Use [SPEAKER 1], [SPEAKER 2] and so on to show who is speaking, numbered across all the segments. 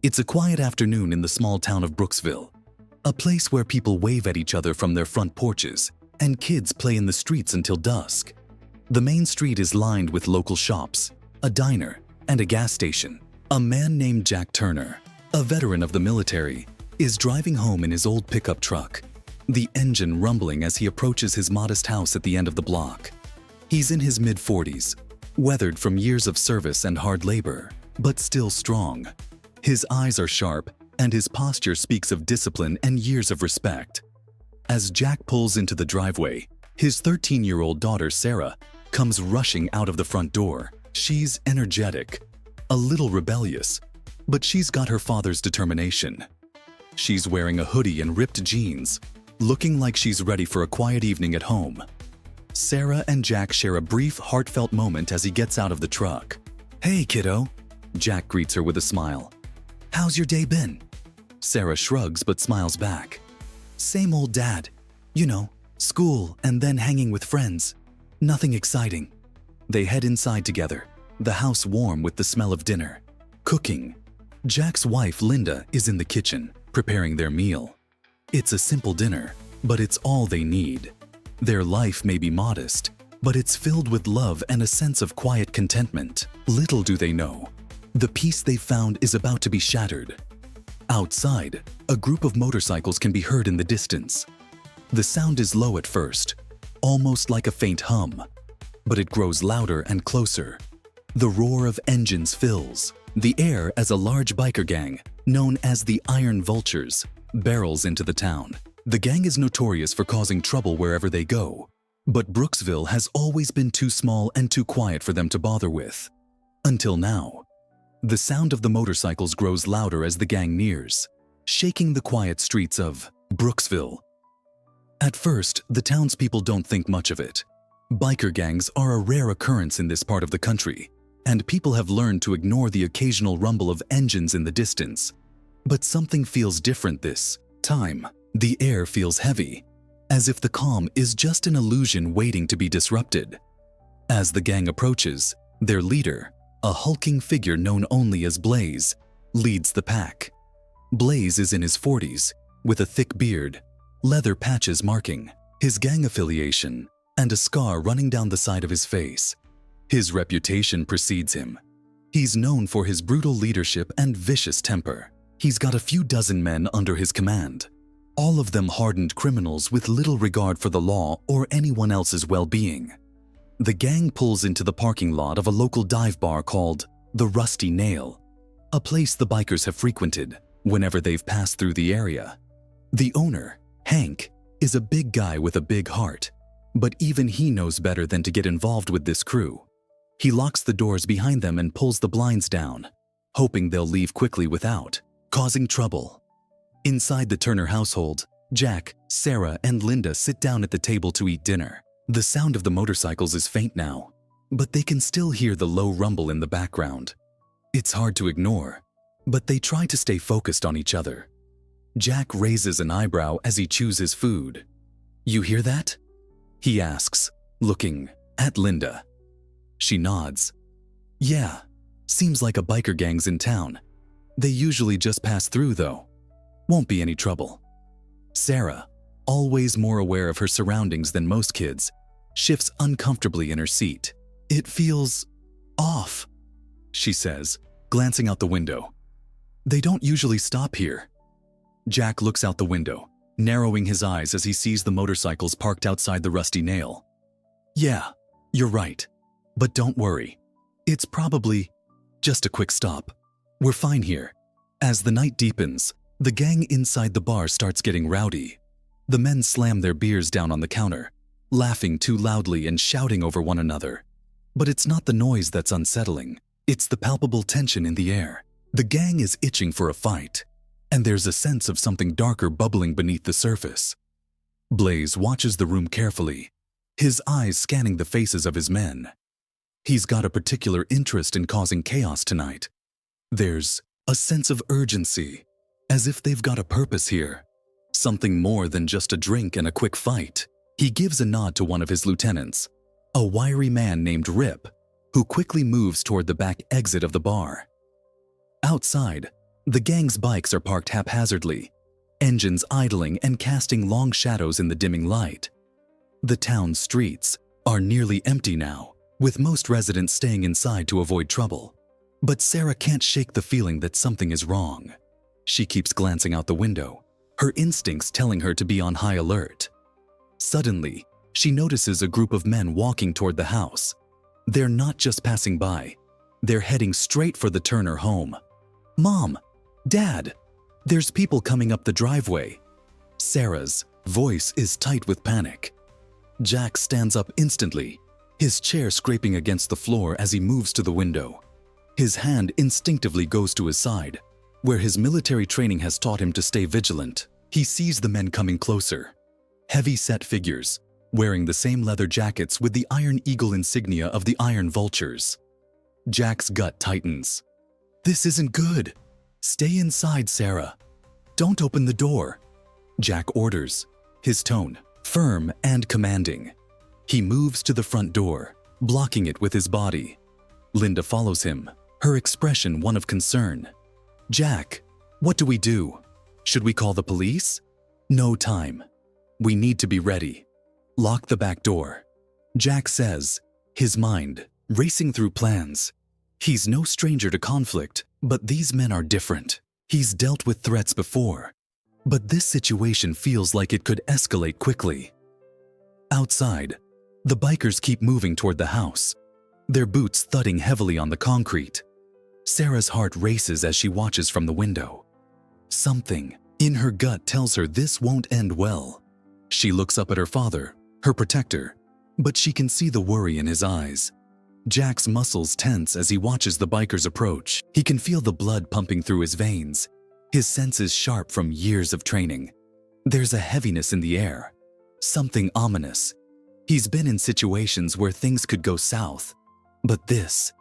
[SPEAKER 1] It's a quiet afternoon in the small town of Brooksville, a place where people wave at each other from their front porches and kids play in the streets until dusk. The main street is lined with local shops, a diner, and a gas station. A man named Jack Turner, a veteran of the military, is driving home in his old pickup truck, the engine rumbling as he approaches his modest house at the end of the block. He's in his mid-40s, weathered from years of service and hard labor, but still strong. His eyes are sharp, and his posture speaks of discipline and years of respect. As Jack pulls into the driveway, his 13-year-old daughter, Sarah, comes rushing out of the front door. She's energetic, a little rebellious, but she's got her father's determination. She's wearing a hoodie and ripped jeans, looking like she's ready for a quiet evening at home. Sarah and Jack share a brief, heartfelt moment as he gets out of the truck. "Hey, kiddo," Jack greets her with a smile. "How's your day been?" Sarah shrugs but smiles back. "Same old dad. You know, school and then hanging with friends. Nothing exciting." They head inside together, the house warm with the smell of dinner. Cooking. Jack's wife, Linda, is in the kitchen, preparing their meal. It's a simple dinner, but it's all they need. Their life may be modest, but it's filled with love and a sense of quiet contentment. Little do they know, the peace they've found is about to be shattered. Outside, a group of motorcycles can be heard in the distance. The sound is low at first, almost like a faint hum, but it grows louder and closer. The roar of engines fills the air as a large biker gang, known as the Iron Vultures, barrels into the town. The gang is notorious for causing trouble wherever they go, but Brooksville has always been too small and too quiet for them to bother with. Until now. The sound of the motorcycles grows louder as the gang nears, shaking the quiet streets of Brooksville. At first, the townspeople don't think much of it. Biker gangs are a rare occurrence in this part of the country, and people have learned to ignore the occasional rumble of engines in the distance. But something feels different this time. The air feels heavy, as if the calm is just an illusion waiting to be disrupted. As the gang approaches, their leader, a hulking figure known only as Blaze, leads the pack. Blaze is in his 40s, with a thick beard, leather patches marking his gang affiliation, and a scar running down the side of his face. His reputation precedes him. He's known for his brutal leadership and vicious temper. He's got a few dozen men under his command, all of them hardened criminals with little regard for the law or anyone else's well-being. The gang pulls into the parking lot of a local dive bar called the Rusty Nail, a place the bikers have frequented whenever they've passed through the area. The owner, Hank, is a big guy with a big heart, but even he knows better than to get involved with this crew. He locks the doors behind them and pulls the blinds down, hoping they'll leave quickly without causing trouble. Inside the Turner household, Jack, Sarah, and Linda sit down at the table to eat dinner. The sound of the motorcycles is faint now, but they can still hear the low rumble in the background. It's hard to ignore, but they try to stay focused on each other. Jack raises an eyebrow as he chews his food. "You hear that?" he asks, looking at Linda. She nods. "Yeah, seems like a biker gang's in town. They usually just pass through though. Won't be any trouble." Sarah, always more aware of her surroundings than most kids, shifts uncomfortably in her seat. "It feels off," she says, glancing out the window. "They don't usually stop here." Jack looks out the window, narrowing his eyes as he sees the motorcycles parked outside the Rusty Nail. "Yeah, you're right. But don't worry. It's probably just a quick stop. We're fine here." As the night deepens, the gang inside the bar starts getting rowdy. The men slam their beers down on the counter, laughing too loudly and shouting over one another. But it's not the noise that's unsettling. It's the palpable tension in the air. The gang is itching for a fight, and there's a sense of something darker bubbling beneath the surface. Blaze watches the room carefully, his eyes scanning the faces of his men. He's got a particular interest in causing chaos tonight. There's a sense of urgency, as if they've got a purpose here, something more than just a drink and a quick fight. He gives a nod to one of his lieutenants, a wiry man named Rip, who quickly moves toward the back exit of the bar. Outside, The gang's bikes are parked haphazardly, engines idling and casting long shadows in the dimming light. The town's streets are nearly empty now, with most residents staying inside to avoid trouble. But Sarah can't shake the feeling that something is wrong. She keeps glancing out the window, her instincts telling her to be on high alert. Suddenly, she notices a group of men walking toward the house. They're not just passing by, they're heading straight for the Turner home. "Mom! Dad! There's people coming up the driveway." Sarah's voice is tight with panic. Jack stands up instantly, his chair scraping against the floor as he moves to the window. His hand instinctively goes to his side, where his military training has taught him to stay vigilant. He sees the men coming closer. Heavy-set figures, wearing the same leather jackets with the Iron Eagle insignia of the Iron Vultures. Jack's gut tightens. "This isn't good. Stay inside, Sarah. Don't open the door," Jack orders, his tone firm and commanding. He moves to the front door, blocking it with his body. Linda follows him, her expression one of concern. "Jack, what do we do? Should we call the police?" "No time. We need to be ready. Lock the back door," Jack says, his mind racing through plans. He's no stranger to conflict, but these men are different. He's dealt with threats before, but this situation feels like it could escalate quickly. Outside, the bikers keep moving toward the house, their boots thudding heavily on the concrete. Sarah's heart races as she watches from the window. Something in her gut tells her this won't end well. She looks up at her father, her protector, but she can see the worry in his eyes. Jack's muscles tense as he watches the bikers approach. He can feel the blood pumping through his veins, his senses sharp from years of training. There's a heaviness in the air, something ominous. He's been in situations where things could go south, but this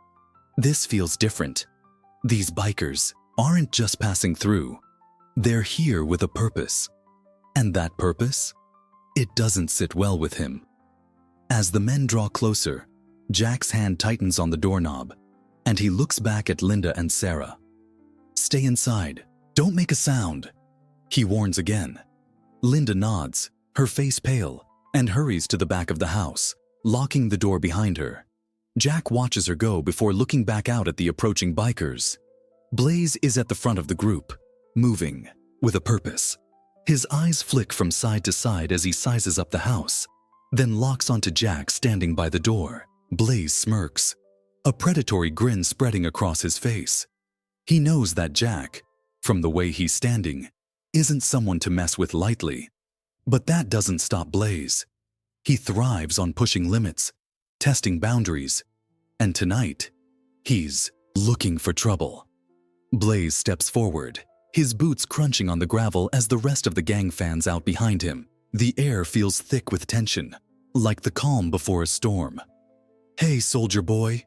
[SPEAKER 1] feels different. These bikers aren't just passing through. They're here with a purpose. And that purpose? It doesn't sit well with him. As the men draw closer, Jack's hand tightens on the doorknob, and he looks back at Linda and Sarah. "Stay inside. Don't make a sound," he warns again. Linda nods, her face pale, and hurries to the back of the house, locking the door behind her. Jack watches her go before looking back out at the approaching bikers. Blaze is at the front of the group, moving with a purpose. His eyes flick from side to side as he sizes up the house, then locks onto Jack standing by the door. Blaze smirks, a predatory grin spreading across his face. He knows that Jack, from the way he's standing, isn't someone to mess with lightly. But that doesn't stop Blaze. He thrives on pushing limits, testing boundaries, and tonight, he's looking for trouble. Blaze steps forward, his boots crunching on the gravel as the rest of the gang fans out behind him. The air feels thick with tension, like the calm before a storm. "Hey, soldier boy,"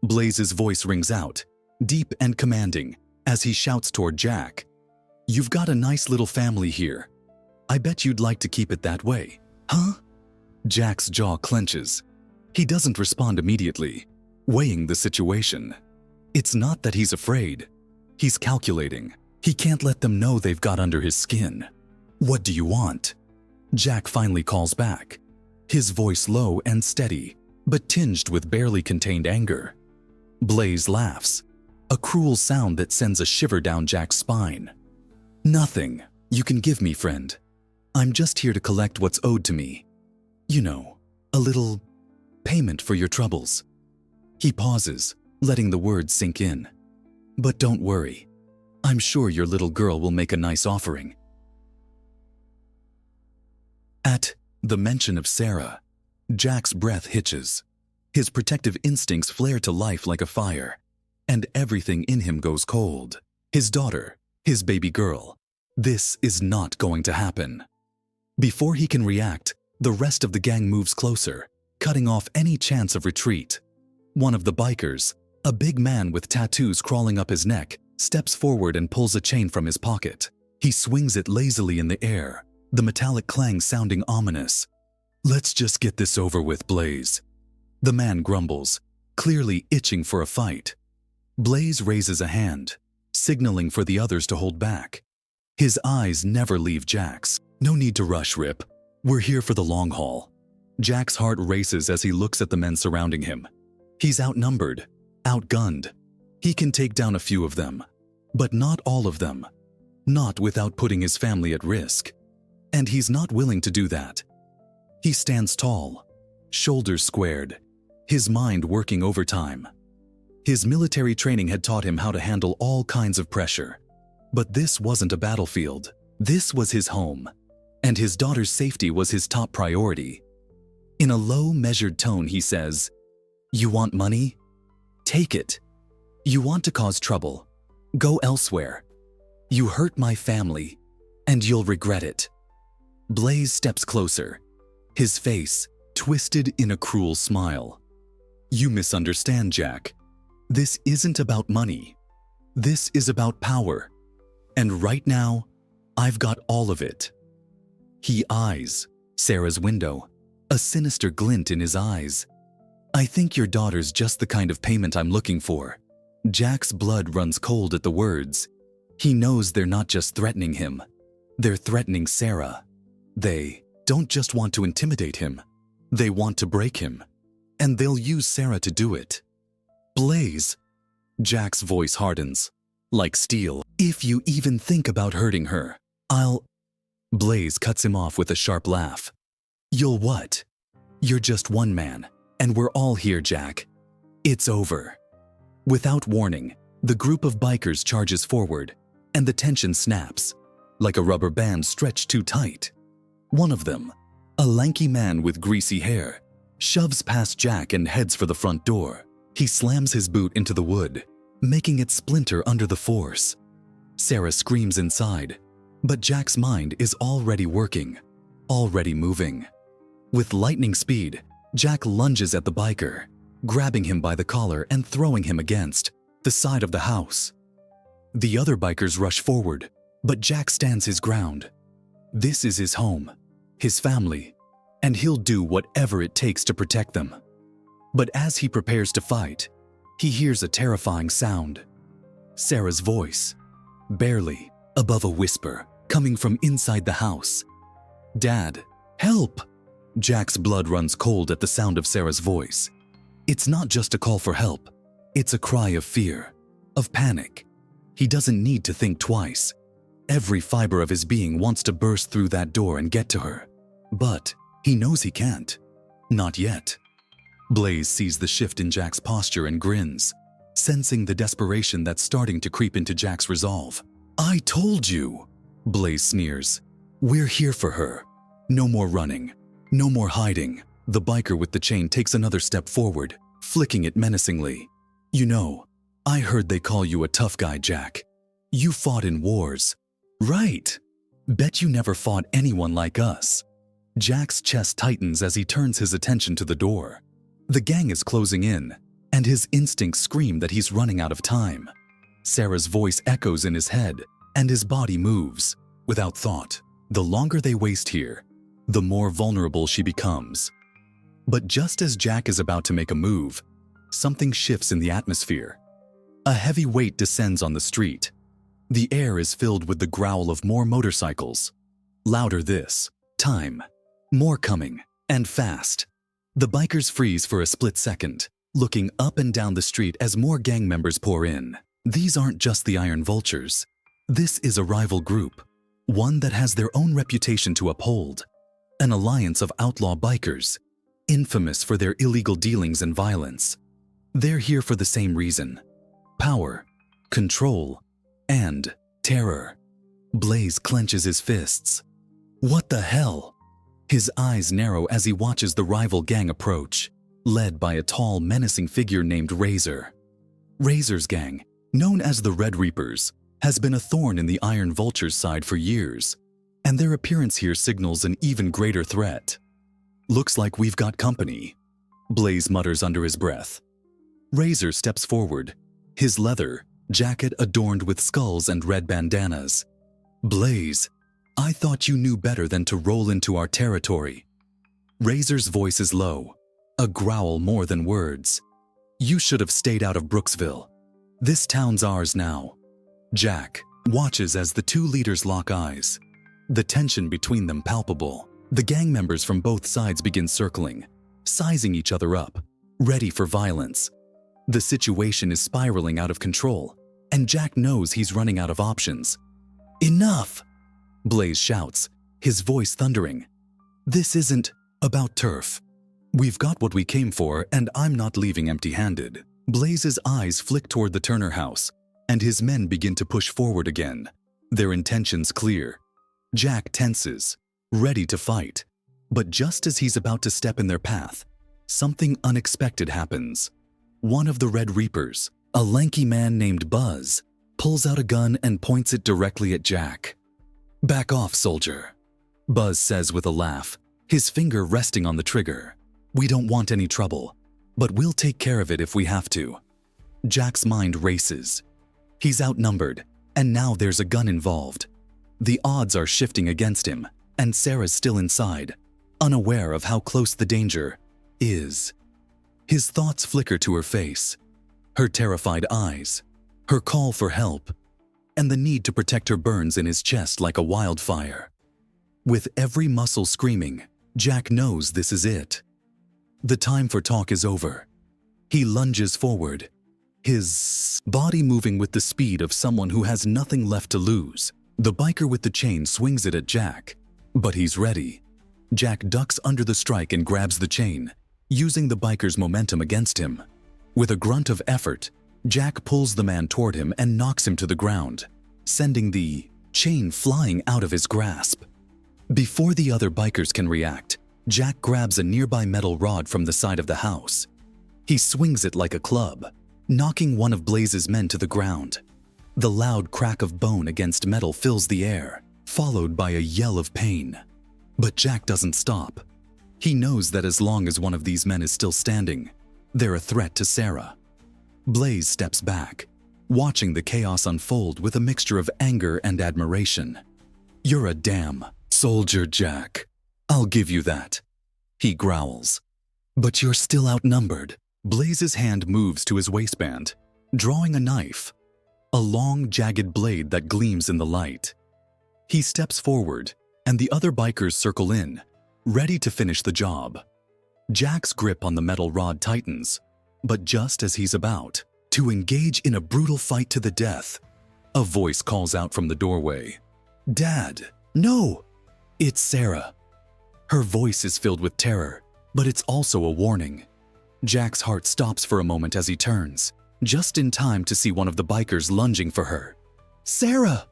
[SPEAKER 1] Blaze's voice rings out, deep and commanding, as he shouts toward Jack. "You've got a nice little family here. I bet you'd like to keep it that way, huh?" Jack's jaw clenches. He doesn't respond immediately, weighing the situation. It's not that he's afraid. He's calculating. He can't let them know they've got under his skin. "What do you want?" Jack finally calls back, his voice low and steady, but tinged with barely contained anger. Blaze laughs, a cruel sound that sends a shiver down Jack's spine. "Nothing you can give me, friend. I'm just here to collect what's owed to me. You know, a little payment for your troubles." He pauses, letting the words sink in. "But don't worry. I'm sure your little girl will make a nice offering." At the mention of Sarah, Jack's breath hitches. His protective instincts flare to life like a fire, and everything in him goes cold. His daughter, his baby girl. This is not going to happen. Before he can react, the rest of the gang moves closer, cutting off any chance of retreat. One of the bikers, a big man with tattoos crawling up his neck, steps forward and pulls a chain from his pocket. He swings it lazily in the air, the metallic clang sounding ominous. "Let's just get this over with, Blaze," the man grumbles, clearly itching for a fight. Blaze raises a hand, signaling for the others to hold back. His eyes never leave Jack's. "No need to rush, Rip. We're here for the long haul." Jack's heart races as he looks at the men surrounding him. He's outnumbered, outgunned. He can take down a few of them, but not all of them. Not without putting his family at risk. And he's not willing to do that. He stands tall, shoulders squared, his mind working overtime. His military training had taught him how to handle all kinds of pressure. But this wasn't a battlefield. This was his home, and his daughter's safety was his top priority. In a low, measured tone, he says, "You want money? Take it. You want to cause trouble? Go elsewhere. You hurt my family, and you'll regret it." Blaze steps closer, his face twisted in a cruel smile. "You misunderstand, Jack. This isn't about money. This is about power. And right now, I've got all of it." He eyes Sarah's window, a sinister glint in his eyes. "I think your daughter's just the kind of payment I'm looking for." Jack's blood runs cold at the words. He knows they're not just threatening him. They're threatening Sarah. They don't just want to intimidate him. They want to break him. And they'll use Sarah to do it. "Blaze." Jack's voice hardens, like steel. "If you even think about hurting her, I'll—" Blaze cuts him off with a sharp laugh. "You'll what? You're just one man, and we're all here, Jack. It's over." Without warning, the group of bikers charges forward, and the tension snaps, like a rubber band stretched too tight. One of them, a lanky man with greasy hair, shoves past Jack and heads for the front door. He slams his boot into the wood, making it splinter under the force. Sarah screams inside, but Jack's mind is already working, already moving. With lightning speed, Jack lunges at the biker, grabbing him by the collar and throwing him against the side of the house. The other bikers rush forward, but Jack stands his ground. This is his home, his family, and he'll do whatever it takes to protect them. But as he prepares to fight, he hears a terrifying sound. Sarah's voice, barely above a whisper, coming from inside the house. "Dad, help!" Jack's blood runs cold at the sound of Sarah's voice. It's not just a call for help. It's a cry of fear, of panic. He doesn't need to think twice. Every fiber of his being wants to burst through that door and get to her. But he knows he can't. Not yet. Blaze sees the shift in Jack's posture and grins, sensing the desperation that's starting to creep into Jack's resolve. "I told you," Blaze sneers. "We're here for her. No more running. No more hiding." The biker with the chain takes another step forward, flicking it menacingly. "You know, I heard they call you a tough guy, Jack. You fought in wars. Right. Bet you never fought anyone like us." Jack's chest tightens as he turns his attention to the door. The gang is closing in, and his instincts scream that he's running out of time. Sarah's voice echoes in his head, and his body moves, without thought. The longer they waste here, the more vulnerable she becomes. But just as Jack is about to make a move, something shifts in the atmosphere. A heavy weight descends on the street. The air is filled with the growl of more motorcycles. Louder this time. More coming, and fast. The bikers freeze for a split second, looking up and down the street as more gang members pour in. These aren't just the Iron Vultures. This is a rival group, one that has their own reputation to uphold. An alliance of outlaw bikers, infamous for their illegal dealings and violence. They're here for the same reason: power, control, and terror. Blaze clenches his fists. What the hell? His eyes narrow as he watches the rival gang approach, led by a tall, menacing figure named Razor. Razor's gang, known as the Red Reapers, has been a thorn in the Iron Vulture's side for years, and their appearance here signals an even greater threat. "Looks like we've got company," Blaze mutters under his breath. Razor steps forward, his leather jacket adorned with skulls and red bandanas. "Blaze, I thought you knew better than to roll into our territory." Razor's voice is low, a growl more than words. "You should have stayed out of Brooksville. This town's ours now." Jack watches as the two leaders lock eyes, the tension between them palpable. The gang members from both sides begin circling, sizing each other up, ready for violence. The situation is spiraling out of control, and Jack knows he's running out of options. "Enough!" Blaze shouts, his voice thundering. "This isn't about turf. We've got what we came for, and I'm not leaving empty-handed." Blaze's eyes flick toward the Turner house, and his men begin to push forward again, their intentions clear. Jack tenses, ready to fight. But just as he's about to step in their path, something unexpected happens. One of the Red Reapers, a lanky man named Buzz, pulls out a gun and points it directly at Jack. "Back off, soldier," Buzz says with a laugh, his finger resting on the trigger. "We don't want any trouble, but we'll take care of it if we have to." Jack's mind races. He's outnumbered, and now there's a gun involved. The odds are shifting against him, and Sarah's still inside, unaware of how close the danger is. His thoughts flicker to her face, her terrified eyes, her call for help, and the need to protect her burns in his chest like a wildfire. With every muscle screaming, Jack knows this is it. The time for talk is over. He lunges forward, his body moving with the speed of someone who has nothing left to lose. The biker with the chain swings it at Jack, but he's ready. Jack ducks under the strike and grabs the chain, using the biker's momentum against him. With a grunt of effort, Jack pulls the man toward him and knocks him to the ground, sending the chain flying out of his grasp. Before the other bikers can react, Jack grabs a nearby metal rod from the side of the house. He swings it like a club, knocking one of Blaze's men to the ground. The loud crack of bone against metal fills the air, followed by a yell of pain. But Jack doesn't stop. He knows that as long as one of these men is still standing, they're a threat to Sarah. Blaze steps back, watching the chaos unfold with a mixture of anger and admiration. "You're a damn soldier, Jack. I'll give you that," he growls. "But you're still outnumbered." Blaze's hand moves to his waistband, drawing a knife, a long, jagged blade that gleams in the light. He steps forward, and the other bikers circle in, ready to finish the job. Jack's grip on the metal rod tightens, but just as he's about to engage in a brutal fight to the death, a voice calls out from the doorway. "Dad, no!" It's Sarah. Her voice is filled with terror, but it's also a warning. Jack's heart stops for a moment as he turns, just in time to see one of the bikers lunging for her. "Sarah!"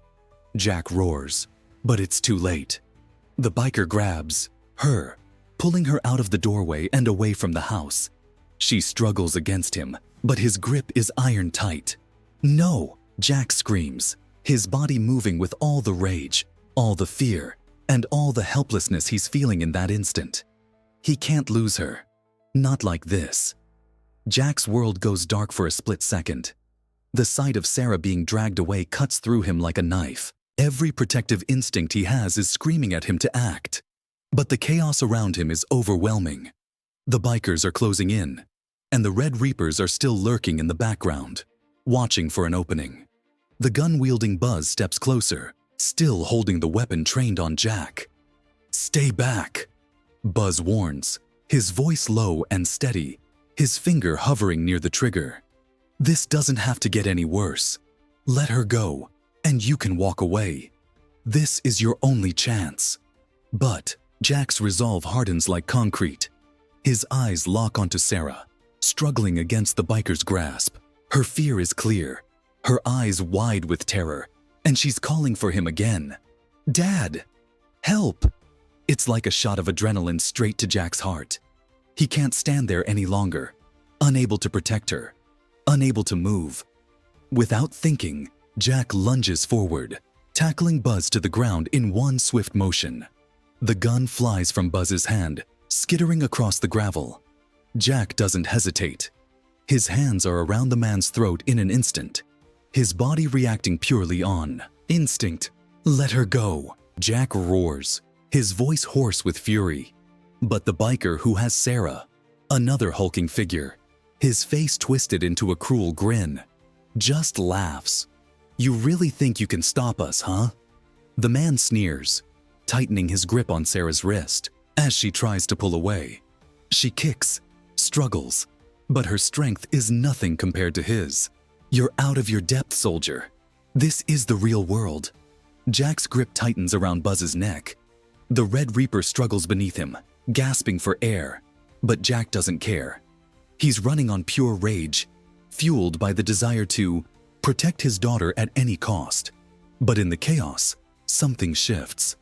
[SPEAKER 1] Jack roars, but it's too late. The biker grabs her, pulling her out of the doorway and away from the house. She struggles against him, but his grip is iron tight. "No!" Jack screams, his body moving with all the rage, all the fear, and all the helplessness he's feeling in that instant. He can't lose her. Not like this. Jack's world goes dark for a split second. The sight of Sarah being dragged away cuts through him like a knife. Every protective instinct he has is screaming at him to act. But the chaos around him is overwhelming. The bikers are closing in, and the Red Reapers are still lurking in the background, watching for an opening. The gun-wielding Buzz steps closer, still holding the weapon trained on Jack. "Stay back," Buzz warns, his voice low and steady, his finger hovering near the trigger. "This doesn't have to get any worse. Let her go, and you can walk away. This is your only chance." But Jack's resolve hardens like concrete. His eyes lock onto Sarah, struggling against the biker's grasp. Her fear is clear, her eyes wide with terror, and she's calling for him again. "Dad! Help!" It's like a shot of adrenaline straight to Jack's heart. He can't stand there any longer, unable to protect her, unable to move. Without thinking, Jack lunges forward, tackling Buzz to the ground in one swift motion. The gun flies from Buzz's hand, skittering across the gravel. Jack doesn't hesitate. His hands are around the man's throat in an instant, his body reacting purely on instinct. "Let her go," Jack roars, his voice hoarse with fury. But the biker who has Sarah, another hulking figure, his face twisted into a cruel grin, just laughs. You really think you can stop us, huh? The man sneers, tightening his grip on Sarah's wrist as she tries to pull away. She kicks, struggles, but her strength is nothing compared to his. You're out of your depth, soldier. This is the real world. Jack's grip tightens around Buzz's neck. The Red Reaper struggles beneath him, gasping for air, but Jack doesn't care. He's running on pure rage, fueled by the desire to protect his daughter at any cost. But in the chaos, something shifts.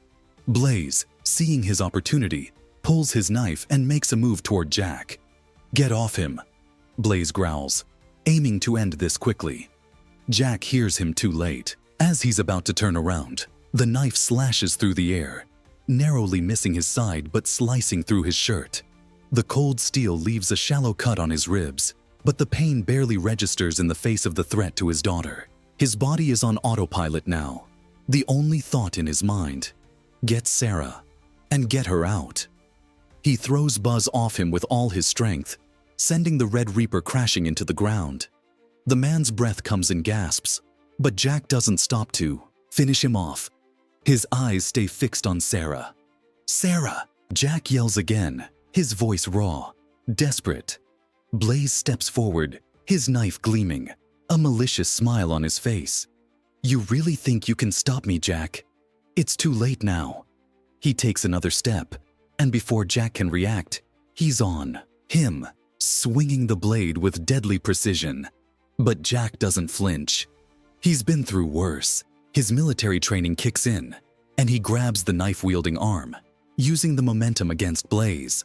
[SPEAKER 1] Blaze, seeing his opportunity, pulls his knife and makes a move toward Jack. Get off him, Blaze growls, aiming to end this quickly. Jack hears him too late. As he's about to turn around, the knife slashes through the air, narrowly missing his side but slicing through his shirt. The cold steel leaves a shallow cut on his ribs, but the pain barely registers in the face of the threat to his daughter. His body is on autopilot now. The only thought in his mind, get Sarah and get her out. He throws Buzz off him with all his strength, sending the Red Reaper crashing into the ground. The man's breath comes in gasps, but Jack doesn't stop to finish him off. His eyes stay fixed on Sarah. Sarah! Jack yells again, his voice raw, desperate. Blaze steps forward, his knife gleaming, a malicious smile on his face. You really think you can stop me, Jack? It's too late now. He takes another step, and before Jack can react, he's on him, swinging the blade with deadly precision. But Jack doesn't flinch. He's been through worse. His military training kicks in, and he grabs the knife-wielding arm, using the momentum against Blaze.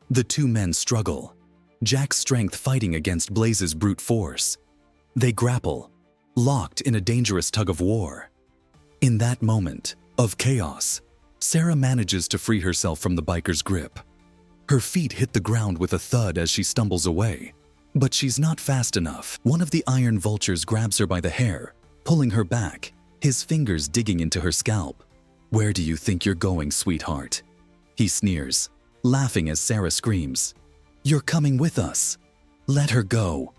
[SPEAKER 1] The two men struggle, Jack's strength fighting against Blaze's brute force. They grapple, locked in a dangerous tug-of-war. In that moment of chaos, Sarah manages to free herself from the biker's grip. Her feet hit the ground with a thud as she stumbles away, but she's not fast enough. One of the iron vultures grabs her by the hair, pulling her back, his fingers digging into her scalp. Where do you think you're going, sweetheart? He sneers, laughing as Sarah screams. You're coming with us. Let her go,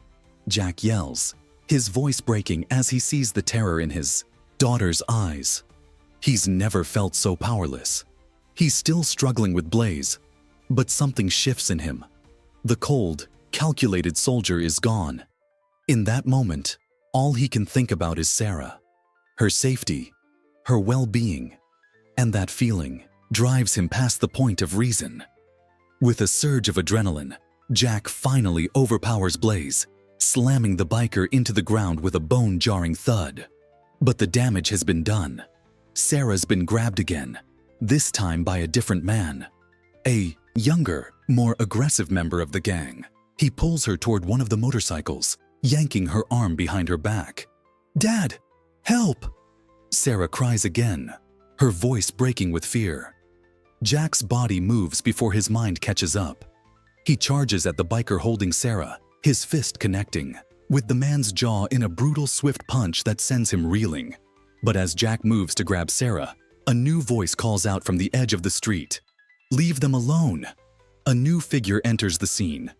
[SPEAKER 1] Jack yells, his voice breaking as he sees the terror in his daughter's eyes. He's never felt so powerless. He's still struggling with Blaze, but something shifts in him. The cold, calculated soldier is gone. In that moment, all he can think about is Sarah, her safety, her well-being, and that feeling drives him past the point of reason. With a surge of adrenaline, Jack finally overpowers Blaze, slamming the biker into the ground with a bone-jarring thud. But the damage has been done. Sarah's been grabbed again, this time by a different man. A younger, more aggressive member of the gang. He pulls her toward one of the motorcycles, yanking her arm behind her back. Dad, help! Sarah cries again, her voice breaking with fear. Jack's body moves before his mind catches up. He charges at the biker holding Sarah, his fist connecting, with the man's jaw in a brutal, swift punch that sends him reeling. But as Jack moves to grab Sarah, a new voice calls out from the edge of the street. Leave them alone! A new figure enters the scene.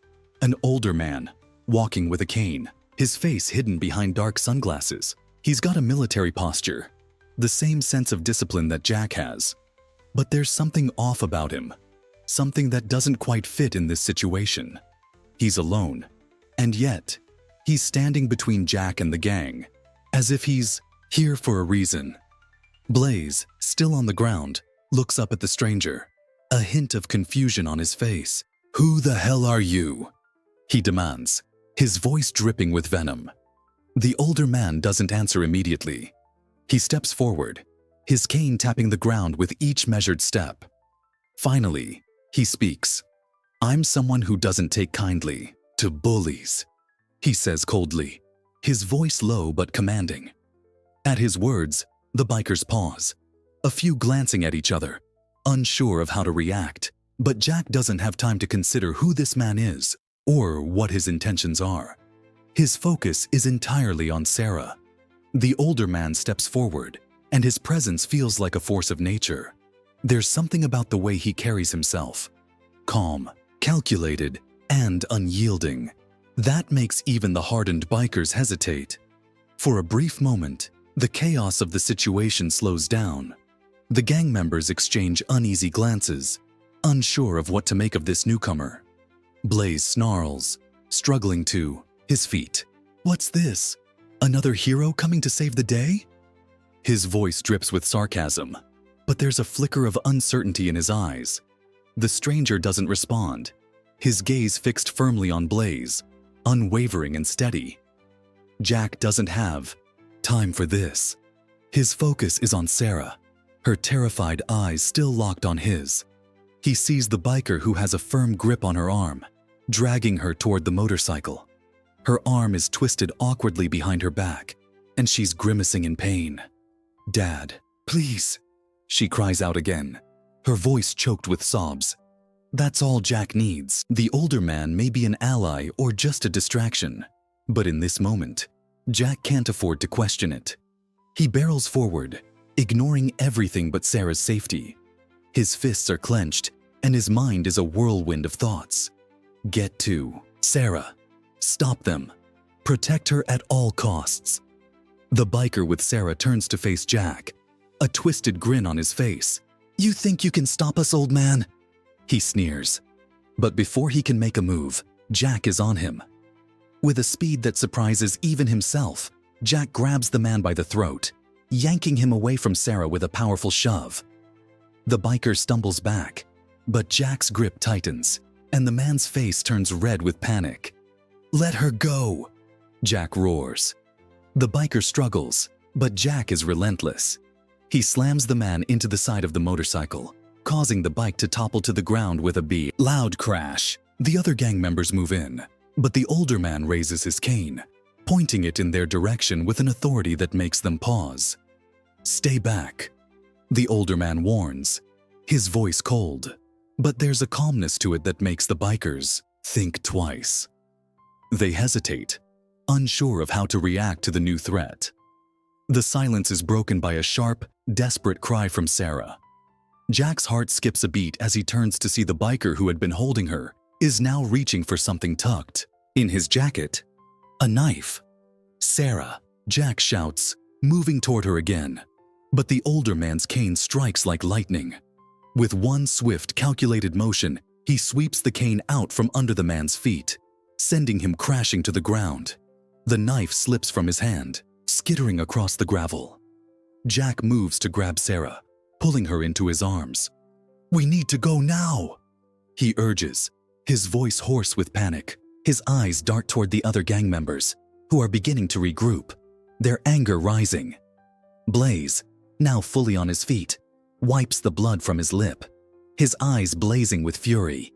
[SPEAKER 1] An older man, walking with a cane, his face hidden behind dark sunglasses. He's got a military posture, the same sense of discipline that Jack has. But there's something off about him, something that doesn't quite fit in this situation. He's alone, and yet, he's standing between Jack and the gang, as if he's here for a reason. Blaze, still on the ground, looks up at the stranger, a hint of confusion on his face. Who the hell are you? He demands, his voice dripping with venom. The older man doesn't answer immediately. He steps forward, his cane tapping the ground with each measured step. Finally, he speaks. I'm someone who doesn't take kindly to bullies, he says coldly, his voice low but commanding. At his words, the bikers pause, a few glancing at each other, unsure of how to react. But Jack doesn't have time to consider who this man is or what his intentions are. His focus is entirely on Sarah. The older man steps forward, and his presence feels like a force of nature. There's something about the way he carries himself, calm, calculated, and unyielding, that makes even the hardened bikers hesitate. For a brief moment, The chaos of the situation slows down. The gang members exchange uneasy glances, unsure of what to make of this newcomer. Blaze snarls, struggling to his feet. "What's this? Another hero coming to save the day?" His voice drips with sarcasm, but there's a flicker of uncertainty in his eyes. The stranger doesn't respond, his gaze fixed firmly on Blaze, unwavering and steady. Jack doesn't have time for this. His focus is on Sarah, her terrified eyes still locked on his. He sees the biker who has a firm grip on her arm, dragging her toward the motorcycle. Her arm is twisted awkwardly behind her back, and she's grimacing in pain. "Dad, please," she cries out again, her voice choked with sobs. That's all Jack needs. The older man may be an ally or just a distraction, but in this moment, Jack can't afford to question it. He barrels forward, ignoring everything but Sarah's safety. His fists are clenched, and his mind is a whirlwind of thoughts. Get to Sarah. Stop them. Protect her at all costs. The biker with Sarah turns to face Jack, a twisted grin on his face. "You think you can stop us, old man?" He sneers. But before he can make a move, Jack is on him. With a speed that surprises even himself, Jack grabs the man by the throat, yanking him away from Sarah with a powerful shove. The biker stumbles back, but Jack's grip tightens, and the man's face turns red with panic. "Let her go!" Jack roars. The biker struggles, but Jack is relentless. He slams the man into the side of the motorcycle, causing the bike to topple to the ground with a loud crash. The other gang members move in, but the older man raises his cane, pointing it in their direction with an authority that makes them pause. "Stay back," the older man warns, his voice cold, but there's a calmness to it that makes the bikers think twice. They hesitate, unsure of how to react to the new threat. The silence is broken by a sharp, desperate cry from Sarah. Jack's heart skips a beat as he turns to see the biker who had been holding her is now reaching for something tucked in his jacket. A knife. "Sarah," Jack shouts, moving toward her again. But the older man's cane strikes like lightning. With one swift, calculated motion, he sweeps the cane out from under the man's feet, sending him crashing to the ground. The knife slips from his hand, skittering across the gravel. Jack moves to grab Sarah, pulling her into his arms. "We need to go now," he urges, his voice hoarse with panic. His eyes dart toward the other gang members, who are beginning to regroup, their anger rising. Blaze, now fully on his feet, wipes the blood from his lip, his eyes blazing with fury.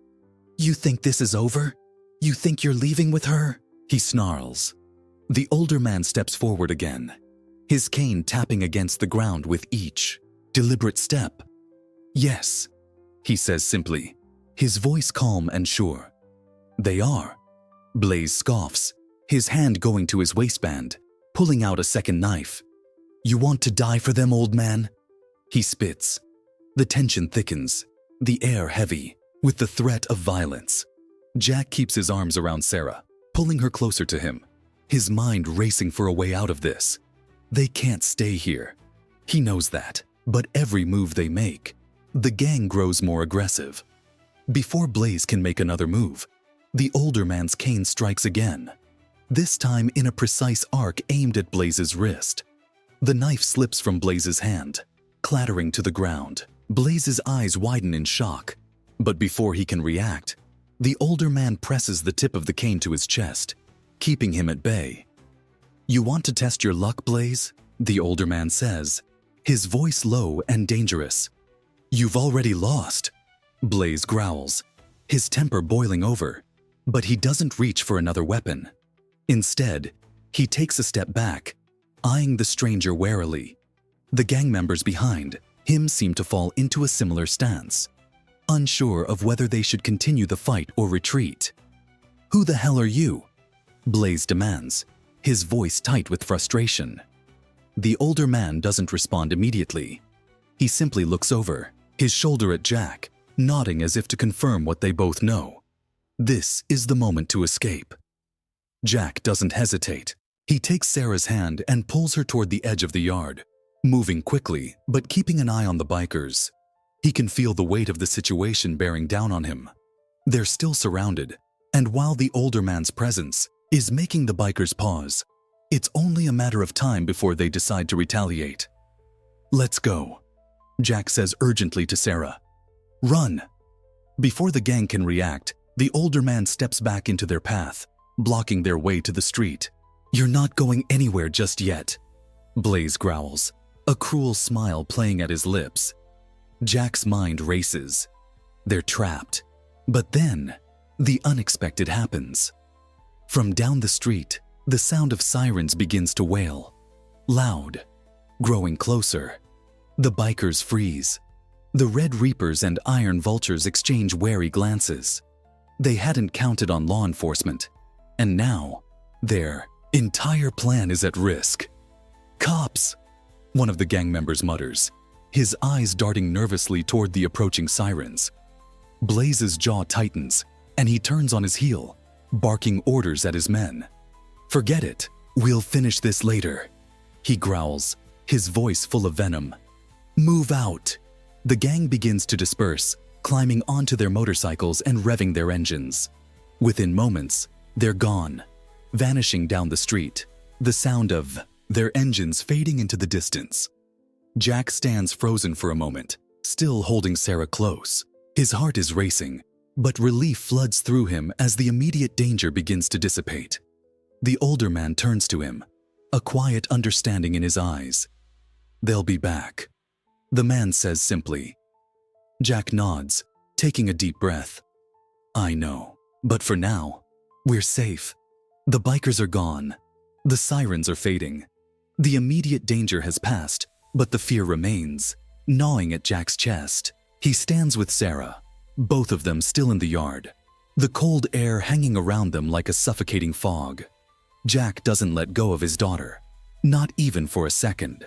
[SPEAKER 1] "You think this is over? You think you're leaving with her?" he snarls. The older man steps forward again, his cane tapping against the ground with each deliberate step. "Yes," he says simply, his voice calm and sure. "They are." Blaze scoffs, his hand going to his waistband, pulling out a second knife. "You want to die for them, old man?" He spits. The tension thickens, the air heavy, with the threat of violence. Jack keeps his arms around Sarah, pulling her closer to him, his mind racing for a way out of this. They can't stay here. He knows that, but every move they make, the gang grows more aggressive. Before Blaze can make another move, the older man's cane strikes again, this time in a precise arc aimed at Blaze's wrist. The knife slips from Blaze's hand, clattering to the ground. Blaze's eyes widen in shock, but before he can react, the older man presses the tip of the cane to his chest, keeping him at bay. "You want to test your luck, Blaze?" the older man says, his voice low and dangerous. "You've already lost," Blaze growls, his temper boiling over, but he doesn't reach for another weapon. Instead, he takes a step back, eyeing the stranger warily. The gang members behind him seem to fall into a similar stance, unsure of whether they should continue the fight or retreat. "Who the hell are you?" Blaze demands, his voice tight with frustration. The older man doesn't respond immediately. He simply looks over, his shoulder at Jack, nodding as if to confirm what they both know. This is the moment to escape. Jack doesn't hesitate, He takes Sarah's hand and pulls her toward the edge of the yard, moving quickly but keeping an eye on the bikers. He can feel the weight of the situation bearing down on him. They're still surrounded, and while the older man's presence is making the bikers pause, it's only a matter of time before they decide to retaliate. "Let's go," Jack says urgently to Sarah. "Run!" Before the gang can react, the older man steps back into their path, blocking their way to the street. "You're not going anywhere just yet," Blaze growls, a cruel smile playing at his lips. Jack's mind races. They're trapped. But then, the unexpected happens. From down the street, the sound of sirens begins to wail. Loud, growing closer. The bikers freeze. The Red Reapers and Iron Vultures exchange wary glances. They hadn't counted on law enforcement, and now, their entire plan is at risk. "Cops!" one of the gang members mutters, his eyes darting nervously toward the approaching sirens. Blaze's jaw tightens, and he turns on his heel, barking orders at his men. "Forget it. We'll finish this later," he growls, his voice full of venom. "Move out." The gang begins to disperse, climbing onto their motorcycles and revving their engines. Within moments, they're gone, vanishing down the street, the sound of their engines fading into the distance. Jack stands frozen for a moment, still holding Sarah close. His heart is racing, but relief floods through him as the immediate danger begins to dissipate. The older man turns to him, a quiet understanding in his eyes. "They'll be back," the man says simply. Jack nods, taking a deep breath. "I know, but for now, we're safe. The bikers are gone. The sirens are fading. The immediate danger has passed, but the fear remains, gnawing at Jack's chest." He stands with Sarah, both of them still in the yard, the cold air hanging around them like a suffocating fog. Jack doesn't let go of his daughter, not even for a second.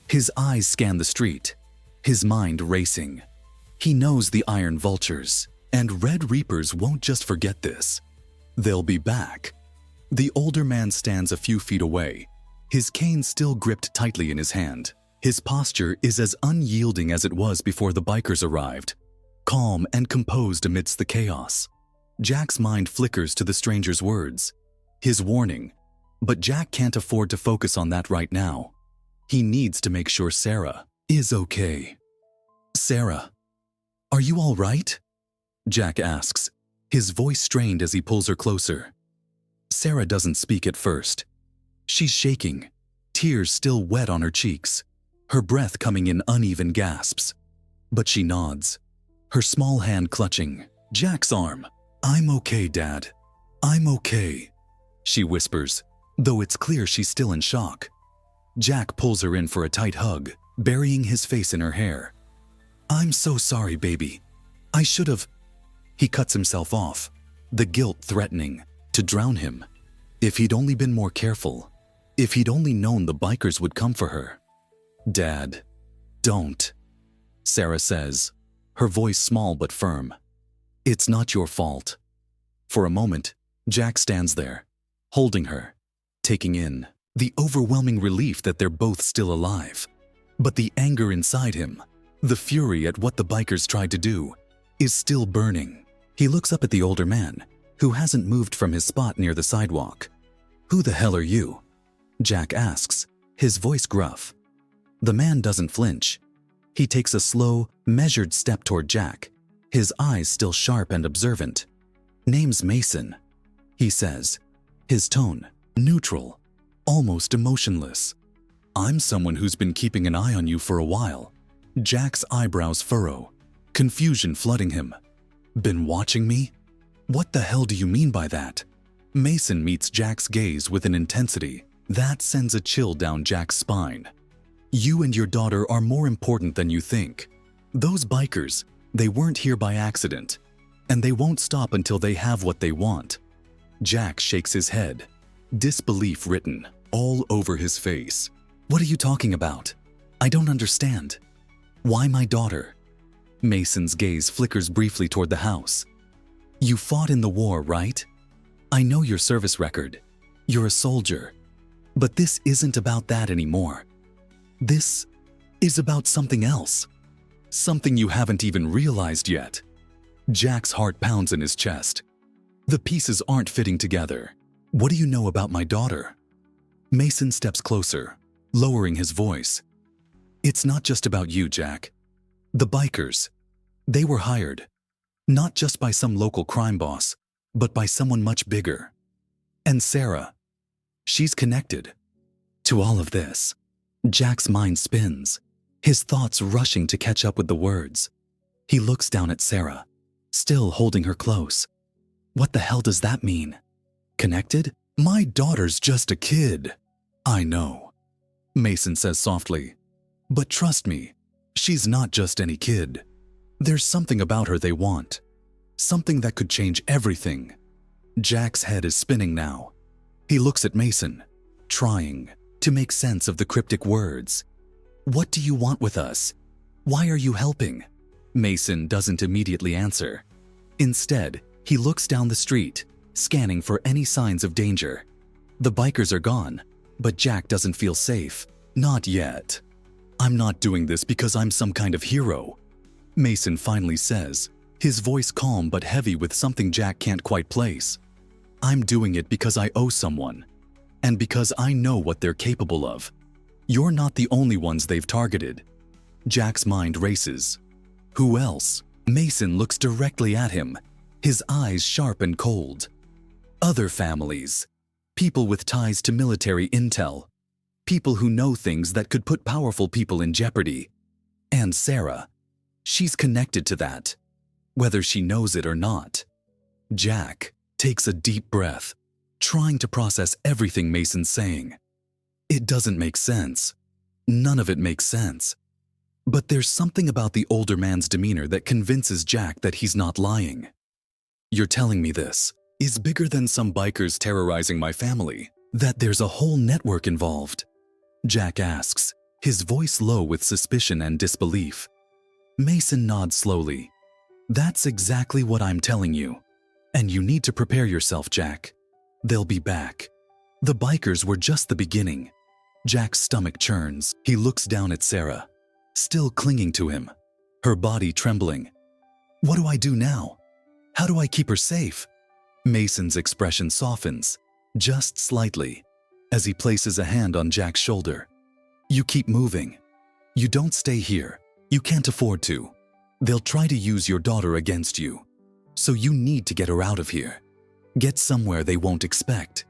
[SPEAKER 1] His eyes scan the street, his mind racing. He knows the Iron Vultures and Red Reapers won't just forget this. They'll be back. The older man stands a few feet away, his cane still gripped tightly in his hand. His posture is as unyielding as it was before the bikers arrived, calm and composed amidst the chaos. Jack's mind flickers to the stranger's words, his warning, but Jack can't afford to focus on that right now. He needs to make sure Sarah is okay. "Sarah, are you all right?" Jack asks, his voice strained as he pulls her closer. Sarah doesn't speak at first. She's shaking, tears still wet on her cheeks, her breath coming in uneven gasps. But she nods, her small hand clutching Jack's arm. "I'm okay, Dad. I'm okay," she whispers, though it's clear she's still in shock. Jack pulls her in for a tight hug, burying his face in her hair. "I'm so sorry, baby. I should have..." He cuts himself off, the guilt threatening to drown him. If he'd only been more careful, if he'd only known the bikers would come for her. "Dad, don't," Sarah says, her voice small but firm. "It's not your fault." For a moment, Jack stands there, holding her, taking in the overwhelming relief that they're both still alive. But the anger inside him, the fury at what the bikers tried to do, is still burning. He looks up at the older man, who hasn't moved from his spot near the sidewalk. "Who the hell are you?" Jack asks, his voice gruff. The man doesn't flinch. He takes a slow, measured step toward Jack, his eyes still sharp and observant. "Name's Mason," he says, his tone neutral, almost emotionless. "I'm someone who's been keeping an eye on you for a while." Jack's eyebrows furrow, confusion flooding him. "Been watching me? What the hell do you mean by that?" Mason meets Jack's gaze with an intensity that sends a chill down Jack's spine. "You and your daughter are more important than you think. Those bikers, they weren't here by accident, and they won't stop until they have what they want." Jack shakes his head, disbelief written all over his face. "What are you talking about? I don't understand. Why my daughter?" Mason's gaze flickers briefly toward the house. "You fought in the war, right? I know your service record. You're a soldier. But this isn't about that anymore. This is about something else. Something you haven't even realized yet. Jack's heart pounds in his chest. The pieces aren't fitting together. What do you know about my daughter? Mason steps closer, lowering his voice. It's not just about you, Jack. The bikers, they were hired, not just by some local crime boss, but by someone much bigger. And Sarah, she's connected to all of this. Jack's mind spins, his thoughts rushing to catch up with the words. He looks down at Sarah, still holding her close. What the hell does that mean? Connected? My daughter's just a kid. I know, Mason says softly. But trust me, she's not just any kid. There's something about her they want. Something that could change everything. Jack's head is spinning now. He looks at Mason, trying to make sense of the cryptic words. What do you want with us? Why are you helping? Mason doesn't immediately answer. Instead, he looks down the street, scanning for any signs of danger. The bikers are gone, but Jack doesn't feel safe. Not yet. I'm not doing this because I'm some kind of hero, Mason finally says, his voice calm but heavy with something Jack can't quite place. I'm doing it because I owe someone, and because I know what they're capable of. You're not the only ones they've targeted. Jack's mind races. Who else? Mason looks directly at him, his eyes sharp and cold. Other families. People with ties to military intel. People who know things that could put powerful people in jeopardy. And Sarah. She's connected to that, whether she knows it or not. Jack takes a deep breath, trying to process everything Mason's saying. It doesn't make sense. None of it makes sense. But there's something about the older man's demeanor that convinces Jack that he's not lying. You're telling me this is bigger than some bikers terrorizing my family, that there's a whole network involved? Jack asks, his voice low with suspicion and disbelief. Mason nods slowly. That's exactly what I'm telling you. And you need to prepare yourself, Jack. They'll be back. The bikers were just the beginning. Jack's stomach churns. He looks down at Sarah, still clinging to him, her body trembling. What do I do now? How do I keep her safe? Mason's expression softens, just slightly, as he places a hand on Jack's shoulder. You keep moving. You don't stay here. You can't afford to. They'll try to use your daughter against you. So you need to get her out of here. Get somewhere they won't expect.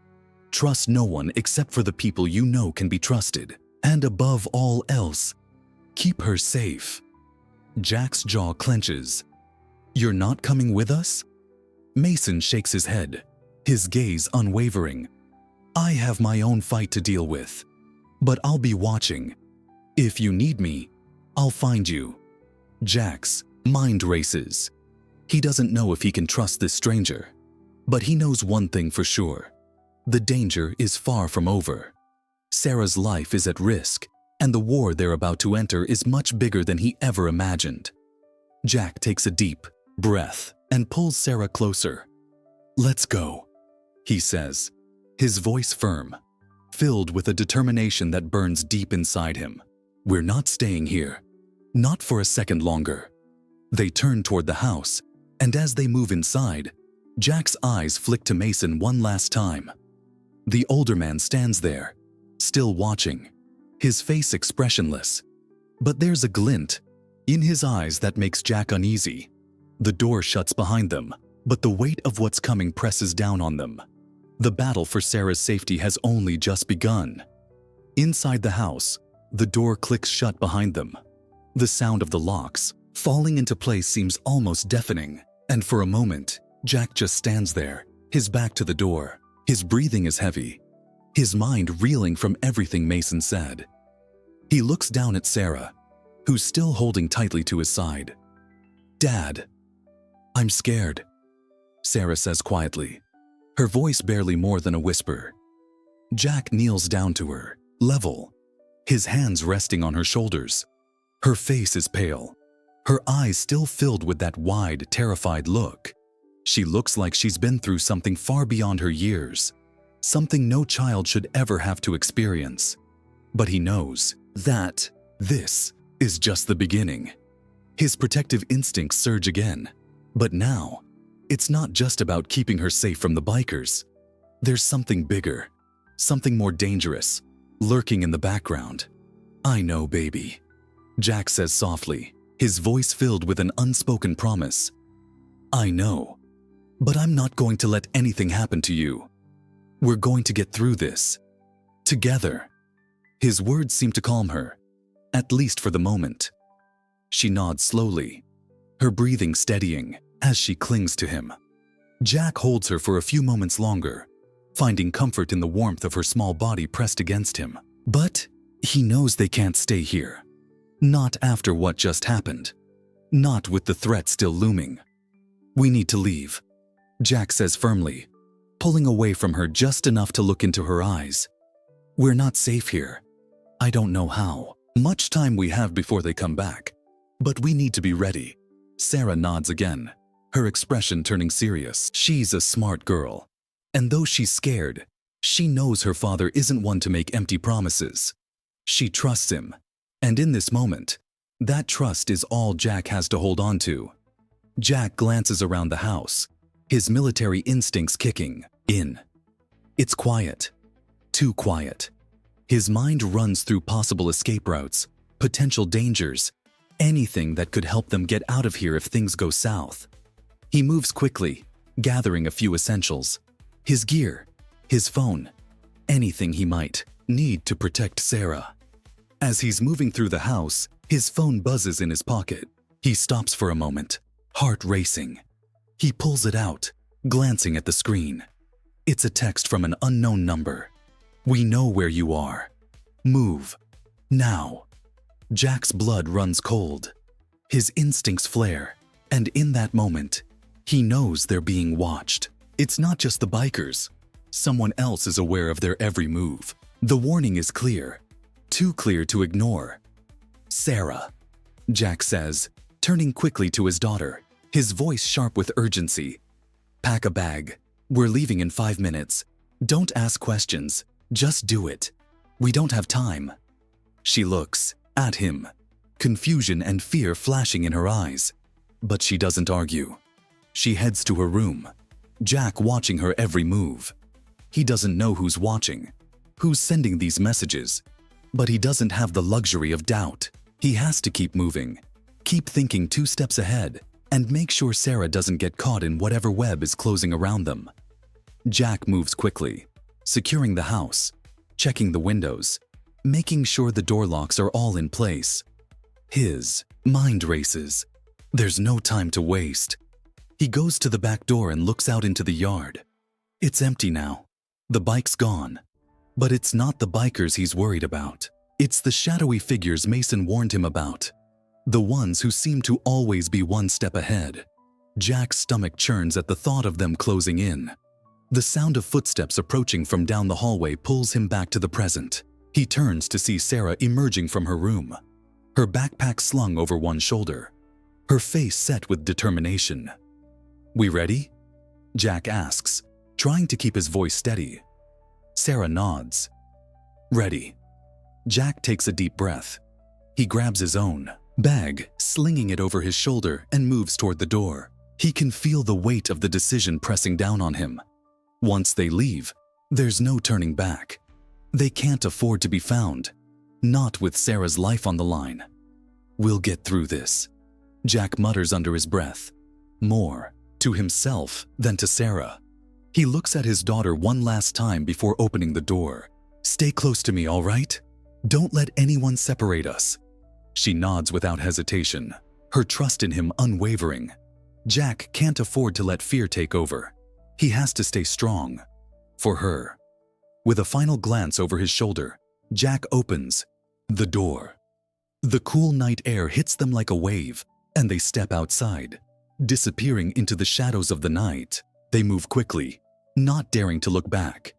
[SPEAKER 1] Trust no one except for the people you know can be trusted. And above all else, keep her safe. Jack's jaw clenches. You're not coming with us? Mason shakes his head, his gaze unwavering. I have my own fight to deal with, but I'll be watching. If you need me, I'll find you. Jack's mind races. He doesn't know if he can trust this stranger, but he knows one thing for sure. The danger is far from over. Sarah's life is at risk, and the war they're about to enter is much bigger than he ever imagined. Jack takes a deep breath and pulls Sarah closer. Let's go, he says, his voice firm, filled with a determination that burns deep inside him. We're not staying here. Not for a second longer. They turn toward the house, and as they move inside, Jack's eyes flick to Mason one last time. The older man stands there, still watching, his face expressionless. But there's a glint in his eyes that makes Jack uneasy. The door shuts behind them, but the weight of what's coming presses down on them. The battle for Sarah's safety has only just begun. Inside the house, the door clicks shut behind them. The sound of the locks falling into place seems almost deafening, and for a moment, Jack just stands there, his back to the door. His breathing is heavy, his mind reeling from everything Mason said. He looks down at Sarah, who's still holding tightly to his side. Dad, I'm scared, Sarah says quietly, her voice barely more than a whisper. Jack kneels down to her, level, his hands resting on her shoulders. Her face is pale, her eyes still filled with that wide, terrified look. She looks like she's been through something far beyond her years. something no child should ever have to experience. But he knows that this is just the beginning. His protective instincts surge again, but now it's not just about keeping her safe from the bikers. There's something bigger, something more dangerous, lurking in the background. "I know, baby," Jack says softly, his voice filled with an unspoken promise. "I know, but I'm not going to let anything happen to you. We're going to get through this. Together." His words seem to calm her, at least for the moment. She nods slowly, her breathing steadying as she clings to him. Jack holds her for a few moments longer, finding comfort in the warmth of her small body pressed against him. But he knows they can't stay here. Not after what just happened. Not with the threat still looming. "We need to leave," Jack says firmly, pulling away from her just enough to look into her eyes. "We're not safe here. I don't know how much time we have before they come back, but we need to be ready." Sarah nods again, her expression turning serious. She's a smart girl, and though she's scared, she knows her father isn't one to make empty promises. She trusts him, and in this moment, that trust is all Jack has to hold on to. Jack glances around the house, his military instincts kicking in. It's quiet, too quiet. His mind runs through possible escape routes, potential dangers, anything that could help them get out of here if things go south. He moves quickly, gathering a few essentials. His gear, his phone, anything he might need to protect Sarah. As he's moving through the house, his phone buzzes in his pocket. He stops for a moment, heart racing. He pulls it out, glancing at the screen. It's a text from an unknown number. "We know where you are. Move. Now." Jack's blood runs cold. His instincts flare, and in that moment, he knows they're being watched. It's not just the bikers. Someone else is aware of their every move. The warning is clear, too clear to ignore. "Sarah," Jack says, turning quickly to his daughter, his voice sharp with urgency. "Pack a bag. We're leaving in 5 minutes. Don't ask questions. Just do it. We don't have time." She looks at him, confusion and fear flashing in her eyes. But she doesn't argue. She heads to her room, Jack watching her every move. He doesn't know who's watching, who's sending these messages, but he doesn't have the luxury of doubt. He has to keep moving, keep thinking 2 steps ahead, and make sure Sarah doesn't get caught in whatever web is closing around them. Jack moves quickly, securing the house, checking the windows, making sure the door locks are all in place. His mind races. There's no time to waste. He goes to the back door and looks out into the yard. It's empty now. The bike's gone. But it's not the bikers he's worried about. It's the shadowy figures Mason warned him about. The ones who seem to always be one step ahead. Jack's stomach churns at the thought of them closing in. The sound of footsteps approaching from down the hallway pulls him back to the present. He turns to see Sarah emerging from her room, her backpack slung over one shoulder, her face set with determination. "We ready?" Jack asks, trying to keep his voice steady. Sarah nods. "Ready." Jack takes a deep breath. He grabs his own bag, slinging it over his shoulder, and moves toward the door. He can feel the weight of the decision pressing down on him. Once they leave, there's no turning back. They can't afford to be found, not with Sarah's life on the line. "We'll get through this," Jack mutters under his breath, more to himself than to Sarah. He looks at his daughter one last time before opening the door. "Stay close to me, all right? Don't let anyone separate us." She nods without hesitation, her trust in him unwavering. Jack can't afford to let fear take over. He has to stay strong. For her. With a final glance over his shoulder, Jack opens the door. The cool night air hits them like a wave, and they step outside. Disappearing into the shadows of the night, they move quickly, not daring to look back.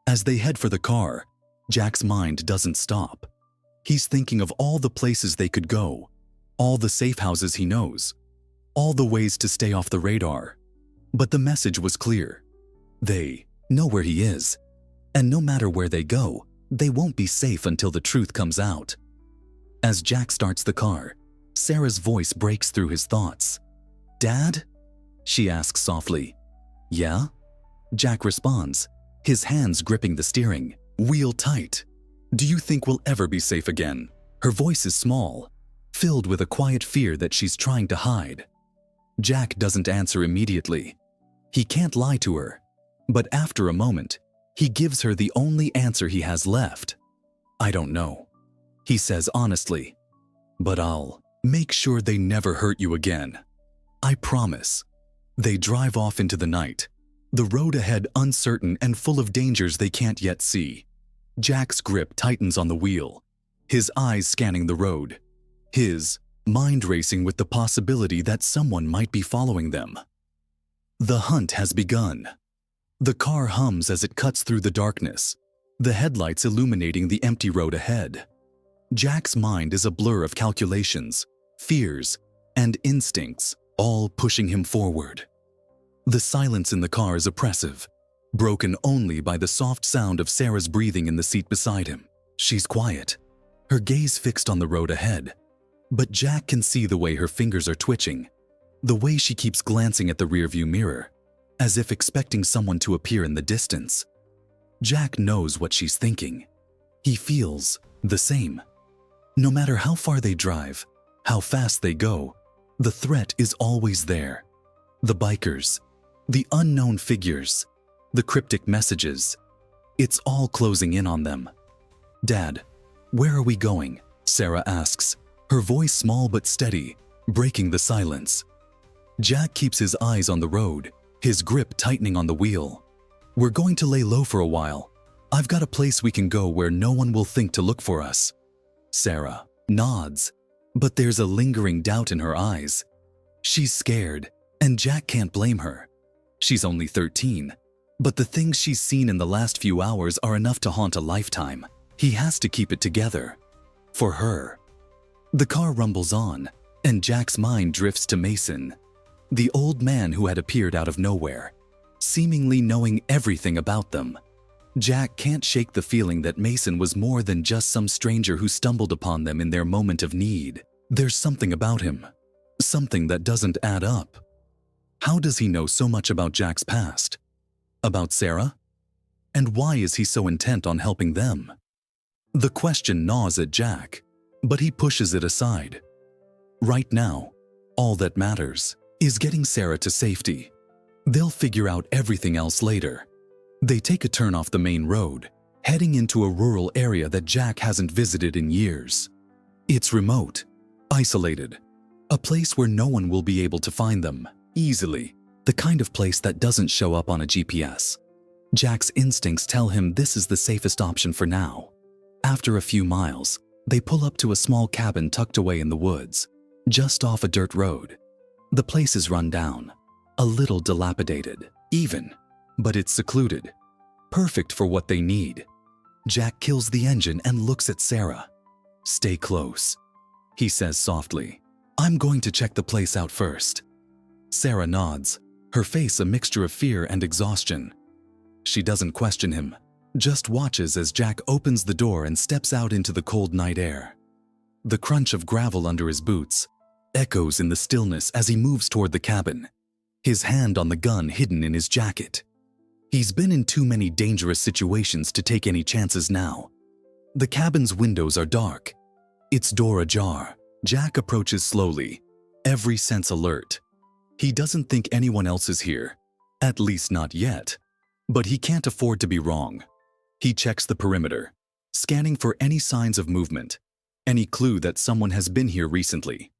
[SPEAKER 1] As they head for the car, Jack's mind doesn't stop. He's thinking of all the places they could go, all the safe houses he knows, all the ways to stay off the radar. But the message was clear. They know where he is, And no matter where they go, they won't be safe until the truth comes out. As Jack starts the car, Sarah's voice breaks through his thoughts. "Dad?" she asks softly. "Yeah?" Jack responds, his hands gripping the steering wheel tight. "Do you think we'll ever be safe again?" Her voice is small, filled with a quiet fear that she's trying to hide. Jack doesn't answer immediately. He can't lie to her, but after a moment, he gives her the only answer he has left. "I don't know," he says honestly, "but I'll make sure they never hurt you again. I promise." They drive off into the night, the road ahead uncertain and full of dangers they can't yet see. Jack's grip tightens on the wheel, his eyes scanning the road, his mind racing with the possibility that someone might be following them. The hunt has begun. The car hums as it cuts through the darkness, the headlights illuminating the empty road ahead. Jack's mind is a blur of calculations, fears, and instincts, all pushing him forward. The silence in the car is oppressive, broken only by the soft sound of Sarah's breathing in the seat beside him. She's quiet, her gaze fixed on the road ahead, but Jack can see the way her fingers are twitching, the way she keeps glancing at the rearview mirror, as if expecting someone to appear in the distance. Jack knows what she's thinking. He feels the same. No matter how far they drive, how fast they go, the threat is always there. The bikers, the unknown figures, the cryptic messages. It's all closing in on them. "Dad, where are we going?" Sarah asks, her voice small but steady, breaking the silence. Jack keeps his eyes on the road, his grip tightening on the wheel. "We're going to lay low for a while. I've got a place we can go where no one will think to look for us." Sarah nods, but there's a lingering doubt in her eyes. She's scared, and Jack can't blame her. She's only 13, but the things she's seen in the last few hours are enough to haunt a lifetime. He has to keep it together. For her. The car rumbles on, and Jack's mind drifts to Mason, the old man who had appeared out of nowhere, seemingly knowing everything about them. Jack can't shake the feeling that Mason was more than just some stranger who stumbled upon them in their moment of need. There's something about him, something that doesn't add up. How does he know so much about Jack's past? About Sarah? And why is he so intent on helping them? The question gnaws at Jack, but he pushes it aside. Right now, all that matters is getting Sarah to safety. They'll figure out everything else later. They take a turn off the main road, heading into a rural area that Jack hasn't visited in years. It's remote, isolated, a place where no one will be able to find them easily, the kind of place that doesn't show up on a GPS. Jack's instincts tell him this is the safest option for now. After a few miles, they pull up to a small cabin tucked away in the woods, just off a dirt road. The place is run down, a little dilapidated, even, but it's secluded, perfect for what they need. Jack kills the engine and looks at Sarah. "Stay close," he says softly. "I'm going to check the place out first." Sarah nods, her face a mixture of fear and exhaustion. She doesn't question him, just watches as Jack opens the door and steps out into the cold night air. The crunch of gravel under his boots echoes in the stillness as he moves toward the cabin, his hand on the gun hidden in his jacket. He's been in too many dangerous situations to take any chances now. The cabin's windows are dark, its door ajar. Jack approaches slowly, every sense alert. He doesn't think anyone else is here, at least not yet, but he can't afford to be wrong. He checks the perimeter, scanning for any signs of movement, any clue that someone has been here recently.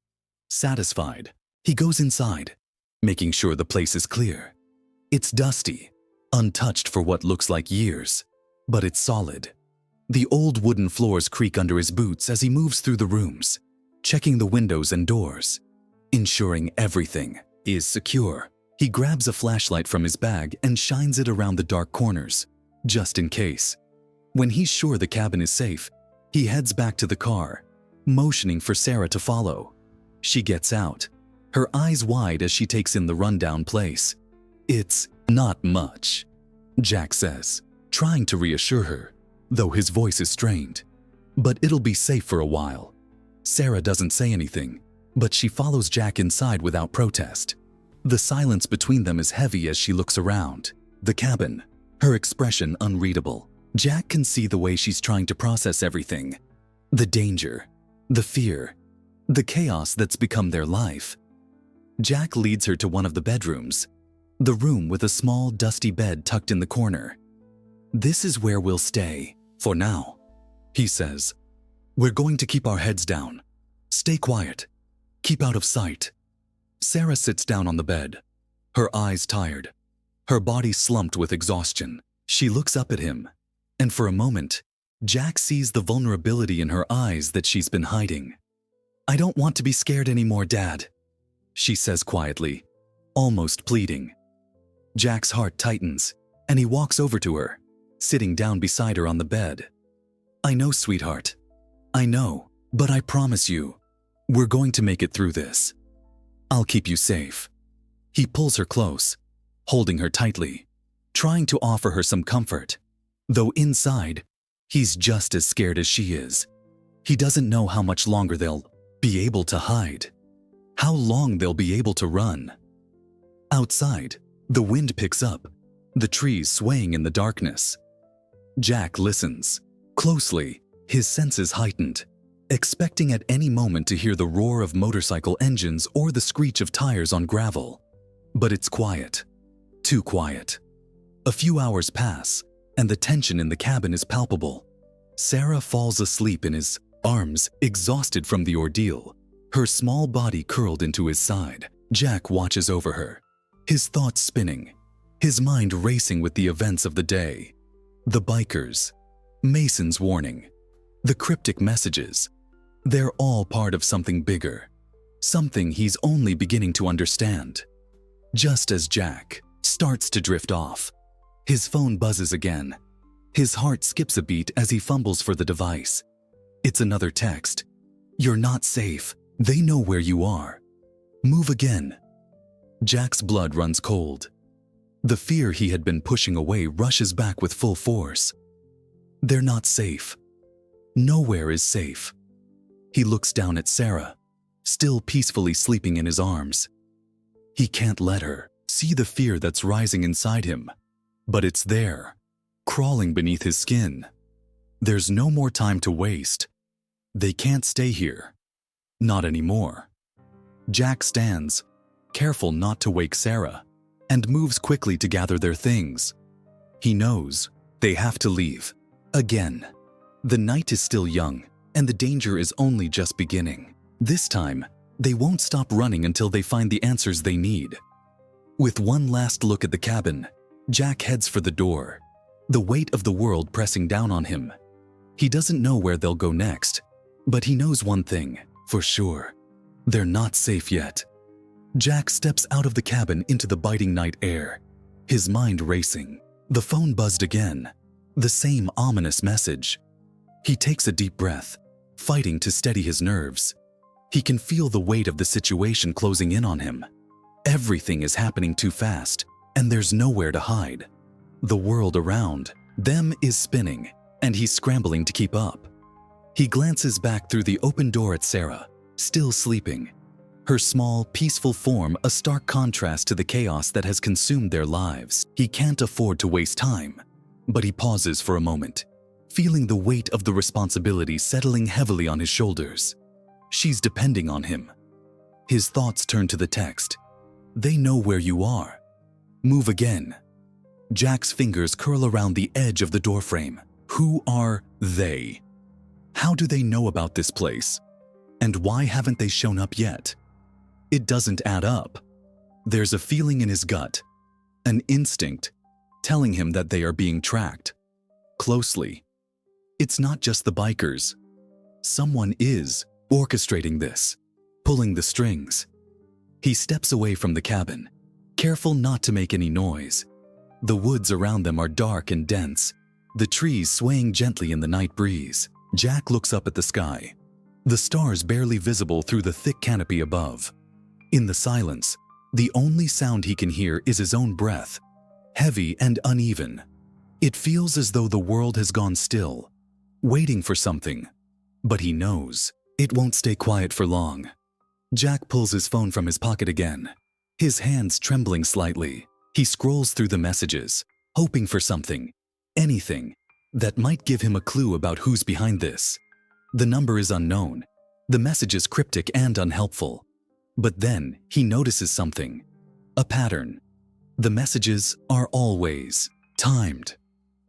[SPEAKER 1] Satisfied, he goes inside, making sure the place is clear. It's dusty, untouched for what looks like years, but it's solid. The old wooden floors creak under his boots as he moves through the rooms, checking the windows and doors, ensuring everything is secure. He grabs a flashlight from his bag and shines it around the dark corners, just in case. When he's sure the cabin is safe, he heads back to the car, motioning for Sarah to follow. She gets out, her eyes wide as she takes in the rundown place. "It's not much," Jack says, trying to reassure her, though his voice is strained. But it'll be safe for a while. Sarah doesn't say anything, but she follows Jack inside without protest. The silence between them is heavy as she looks around the cabin, her expression unreadable. Jack can see the way she's trying to process everything. The danger, the fear, the chaos that's become their life. Jack leads her to one of the bedrooms, the room with a small, dusty bed tucked in the corner. "This is where we'll stay, for now," he says. "We're going to keep our heads down. Stay quiet. Keep out of sight." Sarah sits down on the bed, her eyes tired, her body slumped with exhaustion. She looks up at him, and for a moment, Jack sees the vulnerability in her eyes that she's been hiding. "I don't want to be scared anymore, Dad," she says quietly, almost pleading. Jack's heart tightens, and he walks over to her, sitting down beside her on the bed. "I know, sweetheart. I know, but I promise you, we're going to make it through this. I'll keep you safe." He pulls her close, holding her tightly, trying to offer her some comfort, though inside, he's just as scared as she is. He doesn't know how much longer they'll be able to hide, how long they'll be able to run. Outside, the wind picks up, the trees swaying in the darkness. Jack listens closely, his senses heightened, expecting at any moment to hear the roar of motorcycle engines or the screech of tires on gravel. But it's quiet, too quiet. A few hours pass, and the tension in the cabin is palpable. Sarah falls asleep in his arms, exhausted from the ordeal, her small body curled into his side. Jack watches over her, his thoughts spinning, his mind racing with the events of the day. The bikers, Mason's warning, the cryptic messages. They're all part of something bigger, something he's only beginning to understand. Just as Jack starts to drift off, his phone buzzes again. His heart skips a beat as he fumbles for the device. It's another text. "You're not safe. They know where you are. Move again." Jack's blood runs cold. The fear he had been pushing away rushes back with full force. They're not safe. Nowhere is safe. He looks down at Sarah, still peacefully sleeping in his arms. He can't let her see the fear that's rising inside him, but it's there, crawling beneath his skin. There's no more time to waste. They can't stay here. Not anymore. Jack stands, careful not to wake Sarah, and moves quickly to gather their things. He knows they have to leave. Again. The night is still young, and the danger is only just beginning. This time, they won't stop running until they find the answers they need. With one last look at the cabin, Jack heads for the door, the weight of the world pressing down on him. He doesn't know where they'll go next, but he knows one thing, for sure. They're not safe yet. Jack steps out of the cabin into the biting night air, his mind racing. The phone buzzed again, the same ominous message. He takes a deep breath, fighting to steady his nerves. He can feel the weight of the situation closing in on him. Everything is happening too fast, and there's nowhere to hide. The world around them is spinning, and he's scrambling to keep up. He glances back through the open door at Sarah, still sleeping. Her small, peaceful form a stark contrast to the chaos that has consumed their lives. He can't afford to waste time, but he pauses for a moment, feeling the weight of the responsibility settling heavily on his shoulders. She's depending on him. His thoughts turn to the text. "They know where you are. Move again." Jack's fingers curl around the edge of the doorframe. Who are they? How do they know about this place? And why haven't they shown up yet? It doesn't add up. There's a feeling in his gut, an instinct, telling him that they are being tracked closely. It's not just the bikers. Someone is orchestrating this, pulling the strings. He steps away from the cabin, careful not to make any noise. The woods around them are dark and dense, the trees swaying gently in the night breeze. Jack looks up at the sky, the stars barely visible through the thick canopy above. In the silence, the only sound he can hear is his own breath, heavy and uneven. It feels as though the world has gone still, waiting for something. But he knows it won't stay quiet for long. Jack pulls his phone from his pocket again, his hands trembling slightly. He scrolls through the messages, hoping for something, anything, that might give him a clue about who's behind this. The number is unknown, the message is cryptic and unhelpful. But then he notices something, a pattern. The messages are always timed,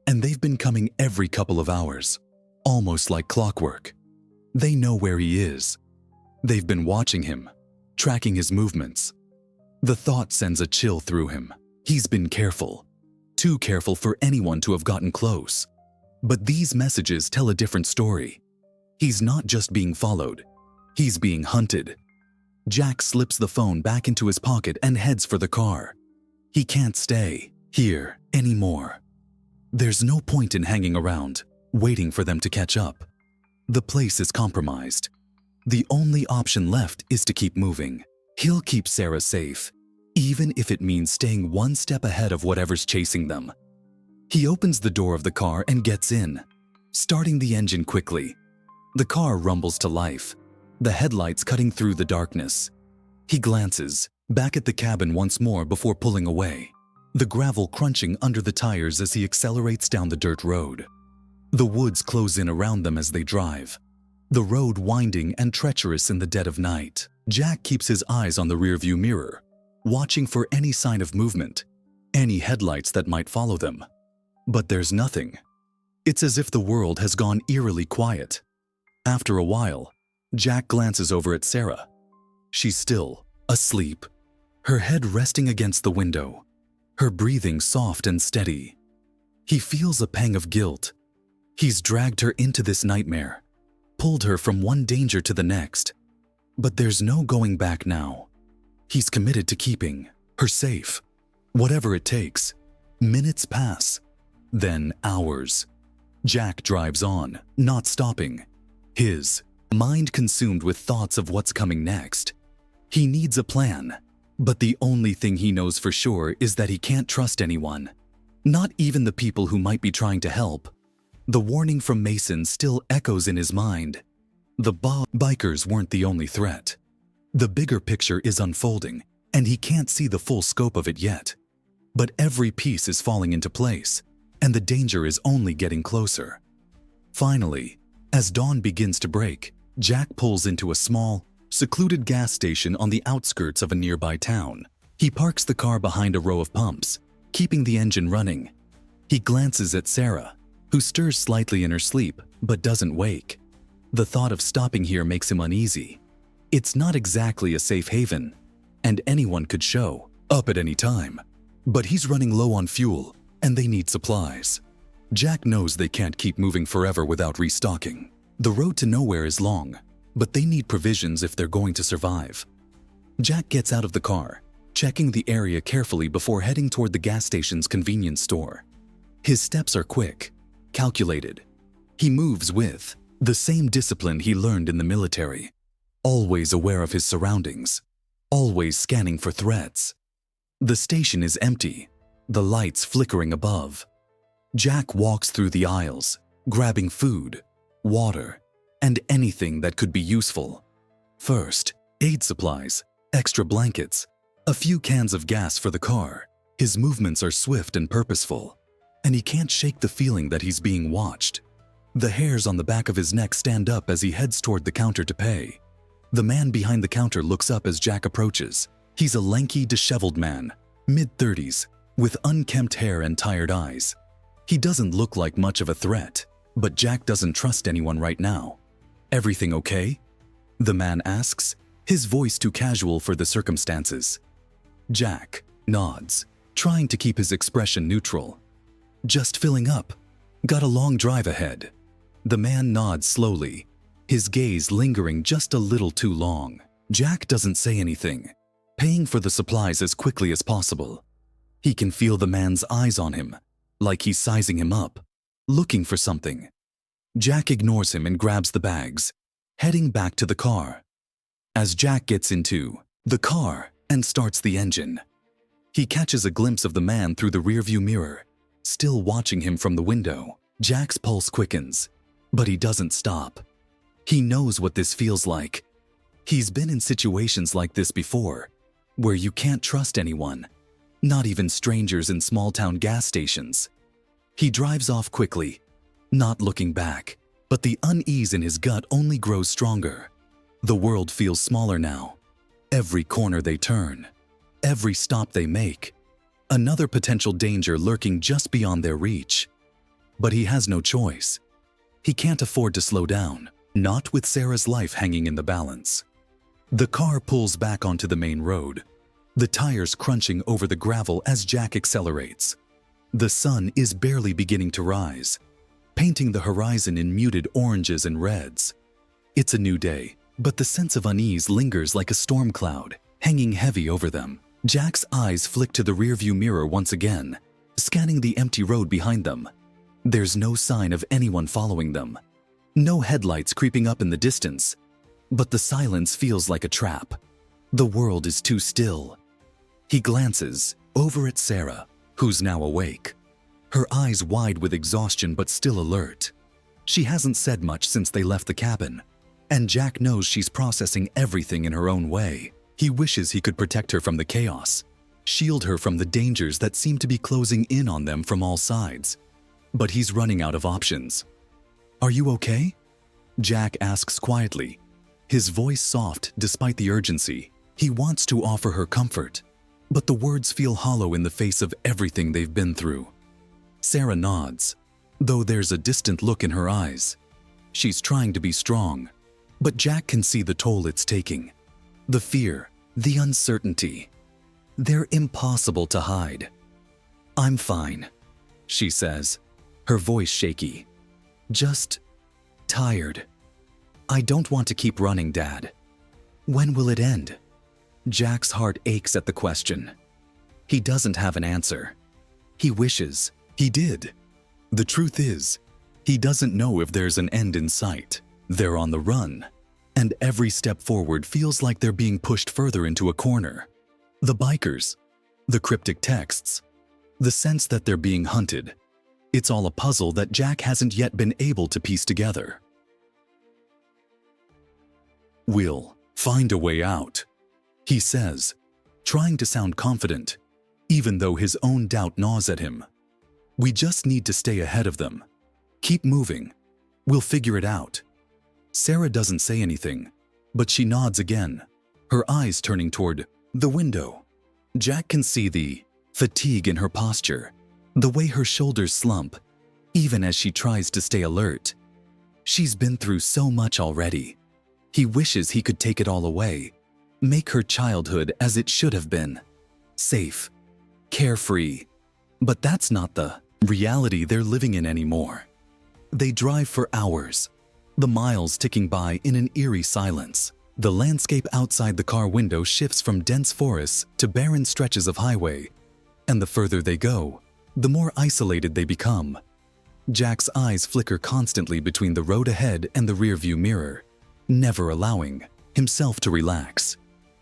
[SPEAKER 1] and they've been coming every couple of hours, almost like clockwork. They know where he is. They've been watching him, tracking his movements. The thought sends a chill through him. He's been careful, too careful for anyone to have gotten close. But these messages tell a different story. He's not just being followed, he's being hunted. Jack slips the phone back into his pocket and heads for the car. He can't stay here anymore. There's no point in hanging around, waiting for them to catch up. The place is compromised. The only option left is to keep moving. He'll keep Sarah safe, even if it means staying one step ahead of whatever's chasing them. He opens the door of the car and gets in, starting the engine quickly. The car rumbles to life, the headlights cutting through the darkness. He glances back at the cabin once more before pulling away, the gravel crunching under the tires as he accelerates down the dirt road. The woods close in around them as they drive, the road winding and treacherous in the dead of night. Jack keeps his eyes on the rearview mirror, watching for any sign of movement, any headlights that might follow them. But there's nothing. It's as if the world has gone eerily quiet. After a while, Jack glances over at Sarah. She's still asleep, her head resting against the window, her breathing soft and steady. He feels a pang of guilt. He's dragged her into this nightmare, pulled her from one danger to the next. But there's no going back now. He's committed to keeping her safe, whatever it takes. Minutes pass, then hours. Jack drives on, not stopping, his mind consumed with thoughts of what's coming next. He needs a plan, but the only thing he knows for sure is that he can't trust anyone, not even the people who might be trying to help. The warning from Mason still echoes in his mind. The bikers weren't the only threat. The bigger picture is unfolding, and he can't see the full scope of it yet. But every piece is falling into place, and the danger is only getting closer. Finally, as dawn begins to break, Jack pulls into a small, secluded gas station on the outskirts of a nearby town. He parks the car behind a row of pumps, keeping the engine running. He glances at Sarah, who stirs slightly in her sleep but doesn't wake. The thought of stopping here makes him uneasy. It's not exactly a safe haven, and anyone could show up at any time. But he's running low on fuel, and they need supplies. Jack knows they can't keep moving forever without restocking. The road to nowhere is long, but they need provisions if they're going to survive. Jack gets out of the car, checking the area carefully before heading toward the gas station's convenience store. His steps are quick, calculated. He moves with the same discipline he learned in the military, always aware of his surroundings, always scanning for threats. The station is empty, the lights flickering above. Jack walks through the aisles, grabbing food, water, and anything that could be useful. First, aid supplies, extra blankets, a few cans of gas for the car. His movements are swift and purposeful, and he can't shake the feeling that he's being watched. The hairs on the back of his neck stand up as he heads toward the counter to pay. The man behind the counter looks up as Jack approaches. He's a lanky, disheveled man, mid-30s, with unkempt hair and tired eyes. He doesn't look like much of a threat, but Jack doesn't trust anyone right now. "Everything okay?" the man asks, his voice too casual for the circumstances. Jack nods, trying to keep his expression neutral. "Just filling up. Got a long drive ahead." The man nods slowly, his gaze lingering just a little too long. Jack doesn't say anything, paying for the supplies as quickly as possible. He can feel the man's eyes on him, like he's sizing him up, looking for something. Jack ignores him and grabs the bags, heading back to the car. As Jack gets into the car and starts the engine, he catches a glimpse of the man through the rearview mirror. still watching him from the window. Jack's pulse quickens, but he doesn't stop. He knows what this feels like. He's been in situations like this before, where you can't trust anyone, not even strangers in small-town gas stations. He drives off quickly, not looking back, but the unease in his gut only grows stronger. The world feels smaller now. Every corner they turn, every stop they make, another potential danger lurking just beyond their reach. But he has no choice. He can't afford to slow down, not with Sarah's life hanging in the balance. The car pulls back onto the main road, the tires crunching over the gravel as Jack accelerates. The sun is barely beginning to rise, painting the horizon in muted oranges and reds. It's a new day, but the sense of unease lingers like a storm cloud, hanging heavy over them. Jack's eyes flick to the rearview mirror once again, scanning the empty road behind them. There's no sign of anyone following them. No headlights creeping up in the distance, but the silence feels like a trap. The world is too still. He glances over at Sarah, who's now awake, her eyes wide with exhaustion but still alert. She hasn't said much since they left the cabin, and Jack knows she's processing everything in her own way. He wishes he could protect her from the chaos, shield her from the dangers that seem to be closing in on them from all sides. But he's running out of options. "Are you okay?" Jack asks quietly, his voice soft despite the urgency. He wants to offer her comfort, but the words feel hollow in the face of everything they've been through. Sarah nods, though there's a distant look in her eyes. She's trying to be strong, but Jack can see the toll it's taking. The fear, the uncertainty. They're impossible to hide. "I'm fine," she says, her voice shaky. "Just tired. I don't want to keep running, Dad. When will it end?" Jack's heart aches at the question. He doesn't have an answer. He wishes he did. The truth is, he doesn't know if there's an end in sight. They're on the run, and every step forward feels like they're being pushed further into a corner. The bikers, the cryptic texts, the sense that they're being hunted. It's all a puzzle that Jack hasn't yet been able to piece together. "We'll find a way out," he says, trying to sound confident, even though his own doubt gnaws at him. "We just need to stay ahead of them. Keep moving. We'll figure it out." Sarah doesn't say anything, but she nods again, her eyes turning toward the window. Jack can see the fatigue in her posture, the way her shoulders slump, even as she tries to stay alert. She's been through so much already. He wishes he could take it all away, make her childhood as it should have been. Safe, carefree. But that's not the reality they're living in anymore. They drive for hours, the miles ticking by in an eerie silence. The landscape outside the car window shifts from dense forests to barren stretches of highway, and the further they go, the more isolated they become. Jack's eyes flicker constantly between the road ahead and the rearview mirror, never allowing himself to relax.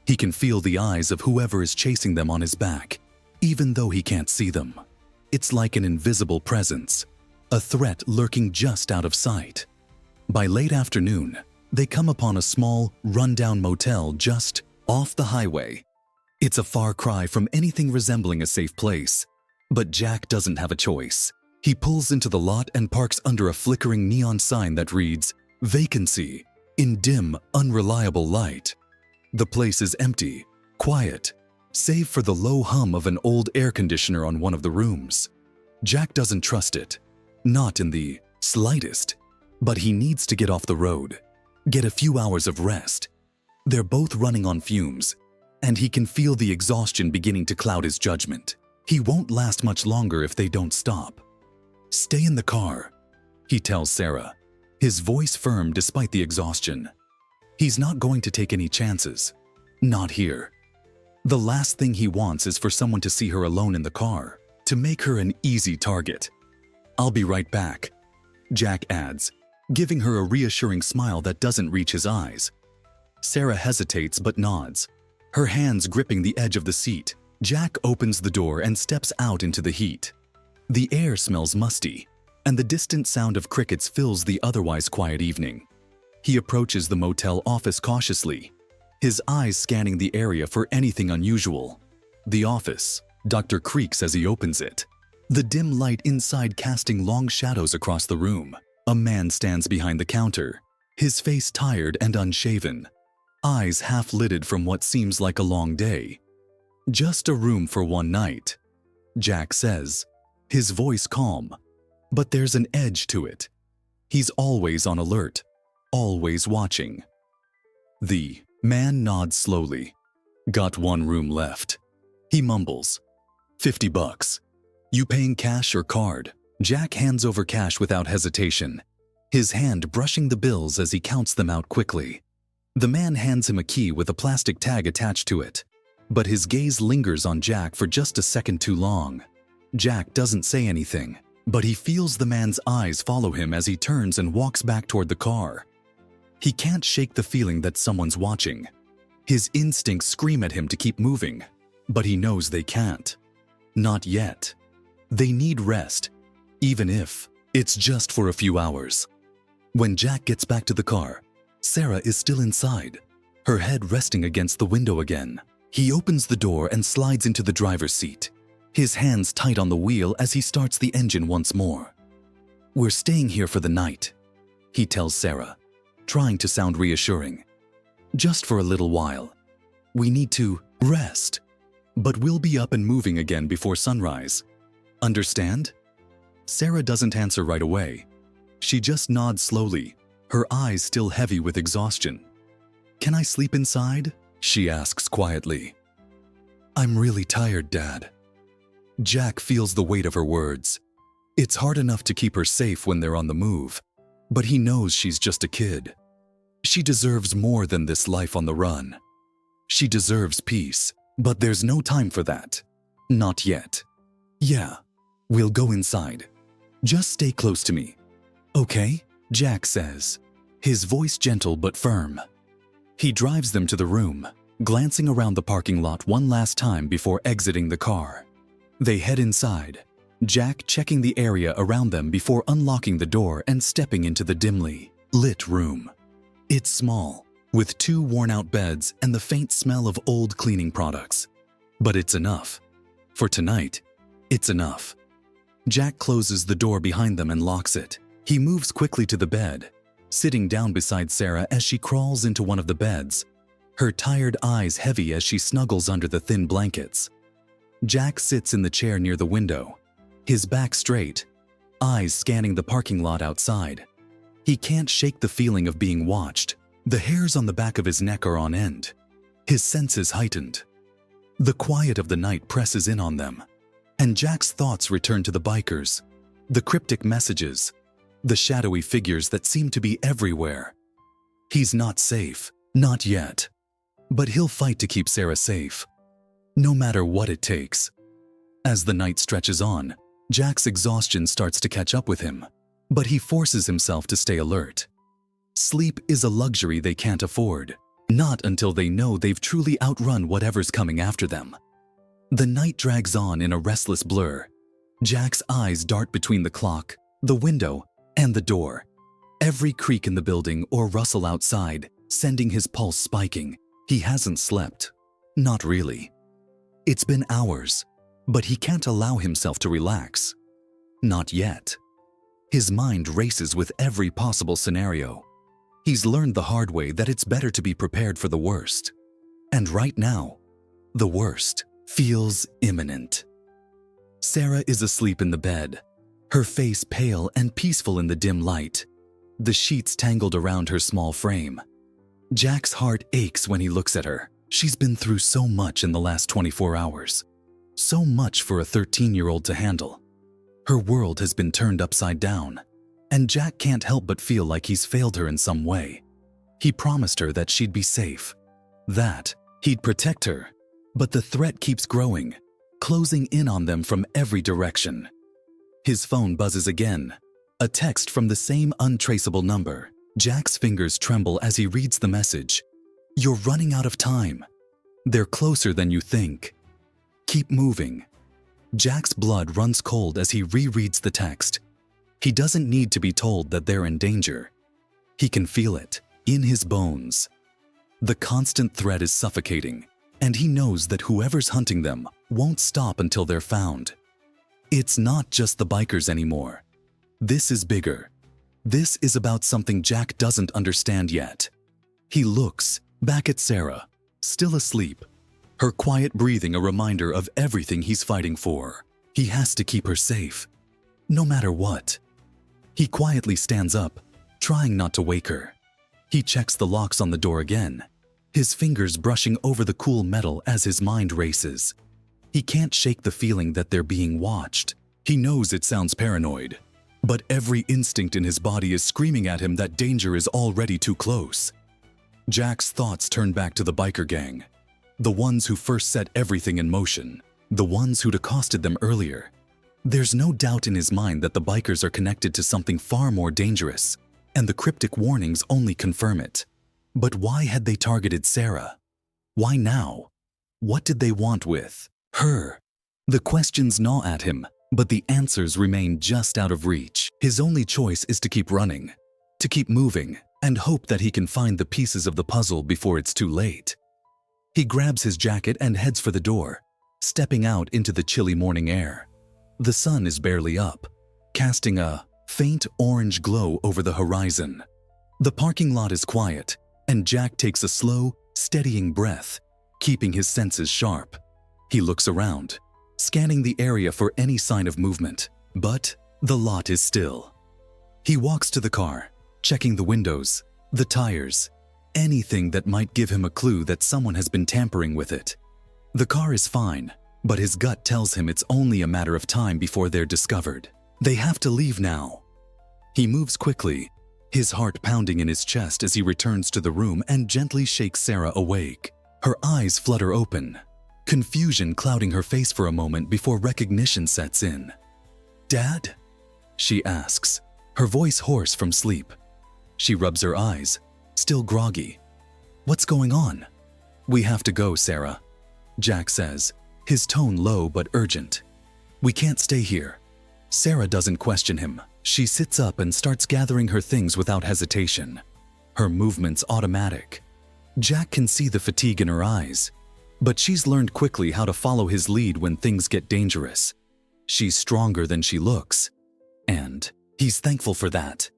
[SPEAKER 1] He can feel the eyes of whoever is chasing them on his back, even though he can't see them. It's like an invisible presence, a threat lurking just out of sight. By late afternoon, they come upon a small, run-down motel just off the highway. It's a far cry from anything resembling a safe place, but Jack doesn't have a choice. He pulls into the lot and parks under a flickering neon sign that reads, "Vacancy," in dim, unreliable light. The place is empty, quiet, save for the low hum of an old air conditioner on one of the rooms. Jack doesn't trust it, not in the slightest, but he needs to get off the road, get a few hours of rest. They're both running on fumes, and he can feel the exhaustion beginning to cloud his judgment. He won't last much longer if they don't stop. "Stay in the car," he tells Sarah, his voice firm despite the exhaustion. He's not going to take any chances. Not here. The last thing he wants is for someone to see her alone in the car, to make her an easy target. "I'll be right back," Jack adds, giving her a reassuring smile that doesn't reach his eyes. Sarah hesitates but nods, her hands gripping the edge of the seat. Jack opens the door and steps out into the heat. The air smells musty, and the distant sound of crickets fills the otherwise quiet evening. He approaches the motel office cautiously, his eyes scanning the area for anything unusual. The office. Doctor creaks as he opens it, the dim light inside casting long shadows across the room. A man stands behind the counter, his face tired and unshaven, eyes half-lidded from what seems like a long day. "Just a room for one night," Jack says, his voice calm, but there's an edge to it. He's always on alert, always watching. The man nods slowly. "Got one room left," he mumbles. $50. "You paying cash or card?" Jack hands over cash without hesitation, his hand brushing the bills as he counts them out quickly. The man hands him a key with a plastic tag attached to it, but his gaze lingers on Jack for just a second too long. Jack doesn't say anything, but he feels the man's eyes follow him as he turns and walks back toward the car. He can't shake the feeling that someone's watching. His instincts scream at him to keep moving, but he knows they can't. Not yet. They need rest, even if it's just for a few hours. When Jack gets back to the car, Sarah is still inside, her head resting against the window again. He opens the door and slides into the driver's seat, his hands tight on the wheel as he starts the engine once more. "We're staying here for the night," he tells Sarah, trying to sound reassuring. "Just for a little while. We need to rest, but we'll be up and moving again before sunrise. Understand?" Sarah doesn't answer right away. She just nods slowly, her eyes still heavy with exhaustion. "Can I sleep inside?" she asks quietly. "I'm really tired, Dad." Jack feels the weight of her words. It's hard enough to keep her safe when they're on the move, but he knows she's just a kid. She deserves more than this life on the run. She deserves peace, but there's no time for that. Not yet. "Yeah, we'll go inside. Just stay close to me. Okay?" Jack says, his voice gentle but firm. He drives them to the room, glancing around the parking lot one last time before exiting the car. They head inside, Jack checking the area around them before unlocking the door and stepping into the dimly lit room. It's small, with 2 worn-out beds and the faint smell of old cleaning products. But it's enough. For tonight, it's enough. Jack closes the door behind them and locks it. He moves quickly to the bed, sitting down beside Sarah as she crawls into one of the beds, her tired eyes heavy as she snuggles under the thin blankets. Jack sits in the chair near the window, his back straight, eyes scanning the parking lot outside. He can't shake the feeling of being watched. The hairs on the back of his neck are on end, his senses heightened. The quiet of the night presses in on them, and Jack's thoughts return to the bikers, the cryptic messages, the shadowy figures that seem to be everywhere. He's not safe, not yet, but he'll fight to keep Sarah safe, no matter what it takes. As the night stretches on, Jack's exhaustion starts to catch up with him, but he forces himself to stay alert. Sleep is a luxury they can't afford, not until they know they've truly outrun whatever's coming after them. The night drags on in a restless blur. Jack's eyes dart between the clock, the window, and the door, every creak in the building or rustle outside, sending his pulse spiking. He hasn't slept. Not really. It's been hours, but he can't allow himself to relax. Not yet. His mind races with every possible scenario. He's learned the hard way that it's better to be prepared for the worst. And right now, the worst feels imminent. Sarah is asleep in the bed, her face pale and peaceful in the dim light, the sheets tangled around her small frame. Jack's heart aches when he looks at her. She's been through so much in the last 24 hours. So much for a 13-year-old to handle. Her world has been turned upside down, and Jack can't help but feel like he's failed her in some way. He promised her that she'd be safe, that he'd protect her, but the threat keeps growing, closing in on them from every direction. His phone buzzes again, a text from the same untraceable number. Jack's fingers tremble as he reads the message. "You're running out of time. They're closer than you think. Keep moving." Jack's blood runs cold as he rereads the text. He doesn't need to be told that they're in danger. He can feel it in his bones. The constant threat is suffocating, and he knows that whoever's hunting them won't stop until they're found. It's not just the bikers anymore. This is bigger. This is about something Jack doesn't understand yet. He looks back at Sarah, still asleep, her quiet breathing a reminder of everything he's fighting for. He has to keep her safe, no matter what. He quietly stands up, trying not to wake her. He checks the locks on the door again, his fingers brushing over the cool metal as his mind races. He can't shake the feeling that they're being watched. He knows it sounds paranoid, but every instinct in his body is screaming at him that danger is already too close. Jack's thoughts turn back to the biker gang, the ones who first set everything in motion, the ones who'd accosted them earlier. There's no doubt in his mind that the bikers are connected to something far more dangerous, and the cryptic warnings only confirm it. But why had they targeted Sarah? Why now? What did they want with her? The questions gnaw at him, but the answers remain just out of reach. His only choice is to keep running, to keep moving, and hope that he can find the pieces of the puzzle before it's too late. He grabs his jacket and heads for the door, stepping out into the chilly morning air. The sun is barely up, casting a faint orange glow over the horizon. The parking lot is quiet, and Jack takes a slow, steadying breath, keeping his senses sharp. He looks around, scanning the area for any sign of movement, but the lot is still. He walks to the car, checking the windows, the tires, anything that might give him a clue that someone has been tampering with it. The car is fine, but his gut tells him it's only a matter of time before they're discovered. They have to leave now. He moves quickly, his heart pounding in his chest as he returns to the room and gently shakes Sarah awake. Her eyes flutter open, confusion clouding her face for a moment before recognition sets in. "Dad?" she asks, her voice hoarse from sleep. She rubs her eyes, still groggy. "What's going on?" "We have to go, Sarah," Jack says, his tone low but urgent. "We can't stay here." Sarah doesn't question him. She sits up and starts gathering her things without hesitation. Her movements automatic. Jack can see the fatigue in her eyes, but she's learned quickly how to follow his lead when things get dangerous. She's stronger than she looks, and he's thankful for that.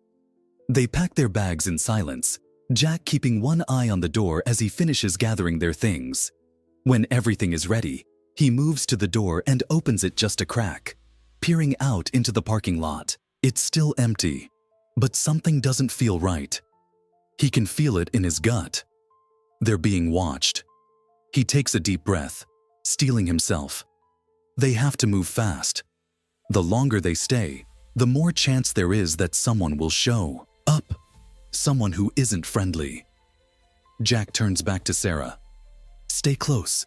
[SPEAKER 1] They pack their bags in silence, Jack keeping one eye on the door as he finishes gathering their things. When everything is ready, he moves to the door and opens it just a crack, peering out into the parking lot. It's still empty, but something doesn't feel right. He can feel it in his gut. They're being watched. He takes a deep breath, steeling himself. They have to move fast. The longer they stay, the more chance there is that someone will show up, someone who isn't friendly. Jack turns back to Sarah. "Stay close.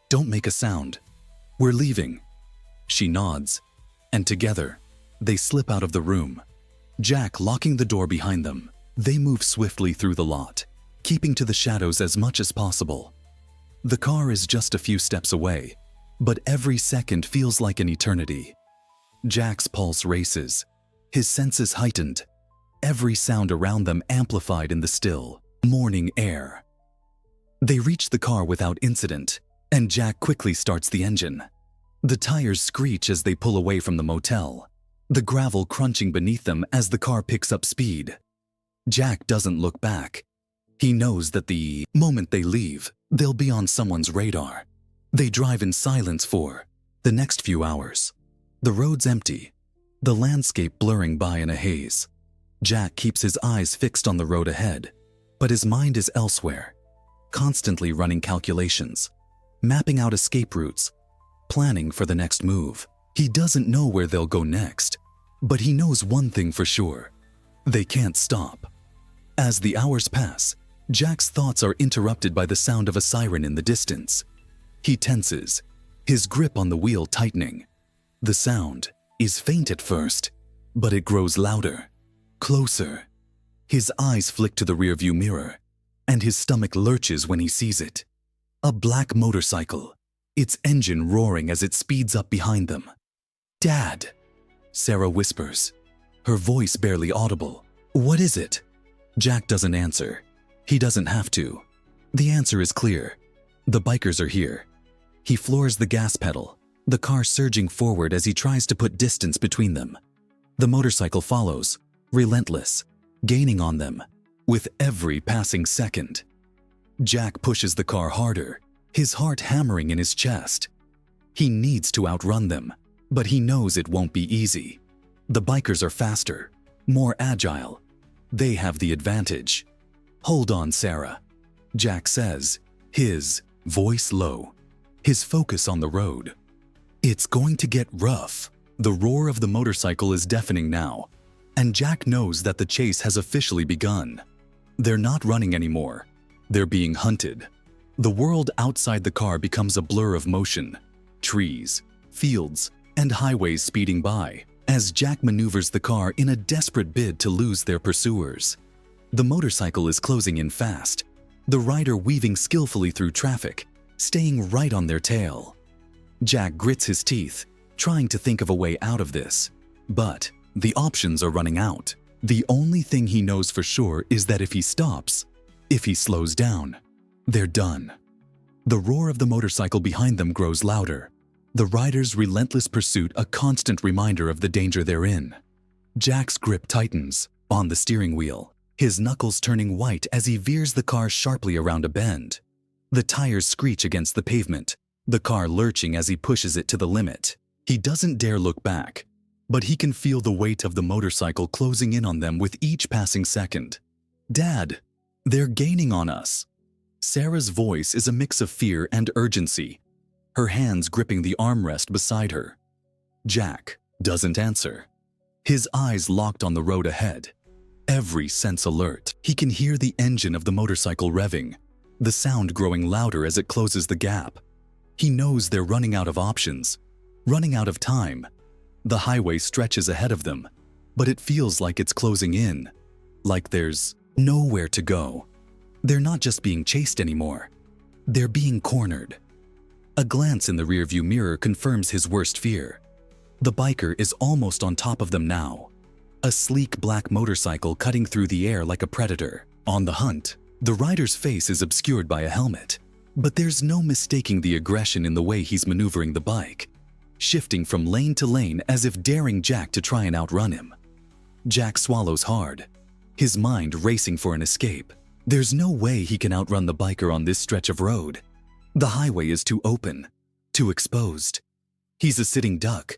[SPEAKER 1] Don't make a sound. We're leaving." She nods, and together, they slip out of the room, Jack locking the door behind them. They move swiftly through the lot, keeping to the shadows as much as possible. The car is just a few steps away, but every second feels like an eternity. Jack's pulse races, his senses heightened, every sound around them amplified in the still, morning air. They reach the car without incident, and Jack quickly starts the engine. The tires screech as they pull away from the motel, the gravel crunching beneath them as the car picks up speed. Jack doesn't look back. He knows that the moment they leave, they'll be on someone's radar. They drive in silence for the next few hours. The road's empty, the landscape blurring by in a haze. Jack keeps his eyes fixed on the road ahead, but his mind is elsewhere, constantly running calculations, mapping out escape routes, planning for the next move. He doesn't know where they'll go next, but he knows one thing for sure: they can't stop. As the hours pass, Jack's thoughts are interrupted by the sound of a siren in the distance. He tenses, his grip on the wheel tightening. The sound is faint at first, but it grows louder, closer. His eyes flick to the rearview mirror, and his stomach lurches when he sees it. A black motorcycle, its engine roaring as it speeds up behind them. "Dad," Sarah whispers, her voice barely audible. "What is it?" Jack doesn't answer. He doesn't have to. The answer is clear. The bikers are here. He floors the gas pedal, the car surging forward as he tries to put distance between them. The motorcycle follows, relentless, gaining on them with every passing second. Jack pushes the car harder, his heart hammering in his chest. He needs to outrun them, but he knows it won't be easy. The bikers are faster, more agile. They have the advantage. "Hold on, Sarah," Jack says, his voice low, his focus on the road. It's going to get rough. The roar of the motorcycle is deafening now, and Jack knows that the chase has officially begun. They're not running anymore. They're being hunted. The world outside the car becomes a blur of motion. Trees, fields, and highways speeding by as Jack maneuvers the car in a desperate bid to lose their pursuers. The motorcycle is closing in fast, the rider weaving skillfully through traffic, staying right on their tail. Jack grits his teeth, trying to think of a way out of this. But the options are running out. The only thing he knows for sure is that if he stops, if he slows down, they're done. The roar of the motorcycle behind them grows louder, the rider's relentless pursuit a constant reminder of the danger they're in. Jack's grip tightens on the steering wheel, his knuckles turning white as he veers the car sharply around a bend. The tires screech against the pavement, the car lurching as he pushes it to the limit. He doesn't dare look back, but he can feel the weight of the motorcycle closing in on them with each passing second. "Dad, they're gaining on us." Sarah's voice is a mix of fear and urgency, her hands gripping the armrest beside her. Jack doesn't answer, his eyes locked on the road ahead. Every sense alert. He can hear the engine of the motorcycle revving, the sound growing louder as it closes the gap. He knows they're running out of options, running out of time. The highway stretches ahead of them, but it feels like it's closing in, like there's nowhere to go. They're not just being chased anymore. They're being cornered. A glance in the rearview mirror confirms his worst fear. The biker is almost on top of them now, a sleek black motorcycle cutting through the air like a predator. On the hunt, the rider's face is obscured by a helmet, but there's no mistaking the aggression in the way he's maneuvering the bike, shifting from lane to lane as if daring Jack to try and outrun him. Jack swallows hard, his mind racing for an escape. There's no way he can outrun the biker on this stretch of road. The highway is too open, too exposed. He's a sitting duck.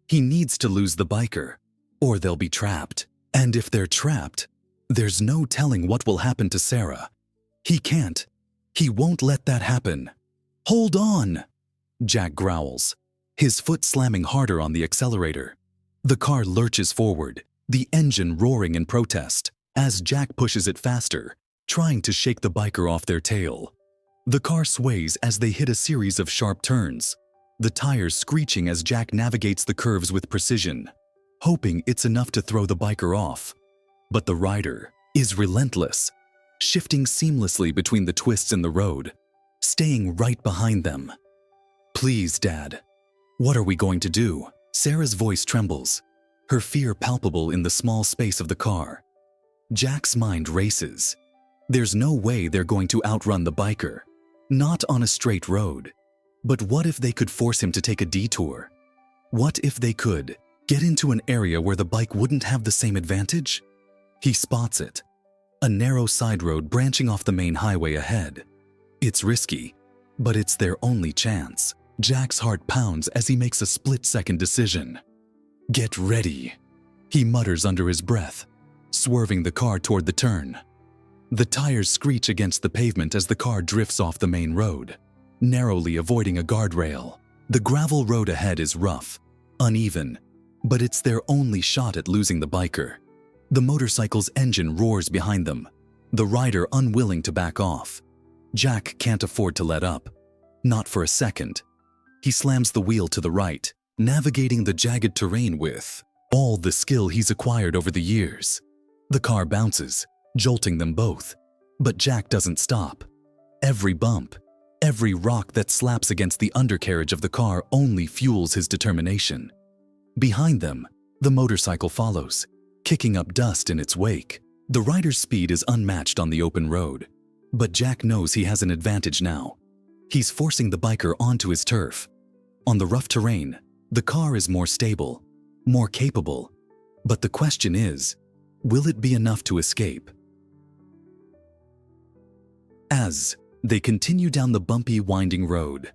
[SPEAKER 1] He needs to lose the biker, or they'll be trapped. And if they're trapped, there's no telling what will happen to Sarah. He can't. He won't let that happen. "Hold on!" Jack growls, his foot slamming harder on the accelerator. The car lurches forward, the engine roaring in protest, as Jack pushes it faster, trying to shake the biker off their tail. The car sways as they hit a series of sharp turns, the tires screeching as Jack navigates the curves with precision, hoping it's enough to throw the biker off. But the rider is relentless, shifting seamlessly between the twists in the road, staying right behind them. "Please, Dad, what are we going to do?" Sarah's voice trembles, her fear palpable in the small space of the car. Jack's mind races. There's no way they're going to outrun the biker, not on a straight road. But what if they could force him to take a detour? What if they could get into an area where the bike wouldn't have the same advantage? He spots it, a narrow side road branching off the main highway ahead. It's risky, but it's their only chance. Jack's heart pounds as he makes a split-second decision. "Get ready," he mutters under his breath, swerving the car toward the turn. The tires screech against the pavement as the car drifts off the main road, narrowly avoiding a guardrail. The gravel road ahead is rough, uneven, but it's their only shot at losing the biker. The motorcycle's engine roars behind them, the rider unwilling to back off. Jack can't afford to let up, not for a second. He slams the wheel to the right, navigating the jagged terrain with all the skill he's acquired over the years. The car bounces, jolting them both, but Jack doesn't stop. Every bump, Every rock that slaps against the undercarriage of the car only fuels his determination. Behind them, the motorcycle follows, kicking up dust in its wake. The rider's speed is unmatched on the open road, but Jack knows he has an advantage now. He's forcing the biker onto his turf. On the rough terrain, the car is more stable, more capable, but the question is, will it be enough to escape? As they continue down the bumpy, winding road,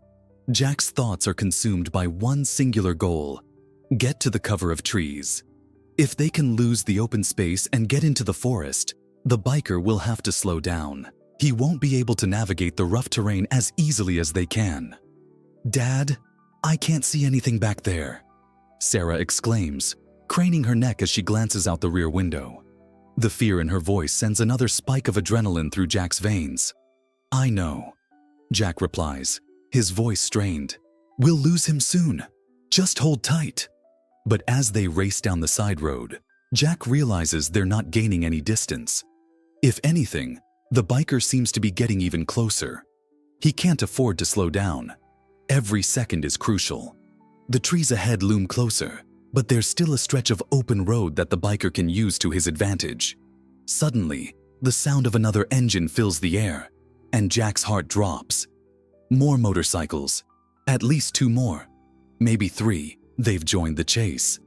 [SPEAKER 1] Jack's thoughts are consumed by one singular goal: get to the cover of trees. If they can lose the open space and get into the forest, the biker will have to slow down. He won't be able to navigate the rough terrain as easily as they can. "Dad, I can't see anything back there," Sarah exclaims, craning her neck as she glances out the rear window. The fear in her voice sends another spike of adrenaline through Jack's veins. "I know," Jack replies, his voice strained. "We'll lose him soon. Just hold tight." But as they race down the side road, Jack realizes they're not gaining any distance. If anything, the biker seems to be getting even closer. He can't afford to slow down. Every second is crucial. The trees ahead loom closer, but there's still a stretch of open road that the biker can use to his advantage. Suddenly, the sound of another engine fills the air, and Jack's heart drops. More motorcycles. At least 2 more. Maybe 3. They've joined the chase.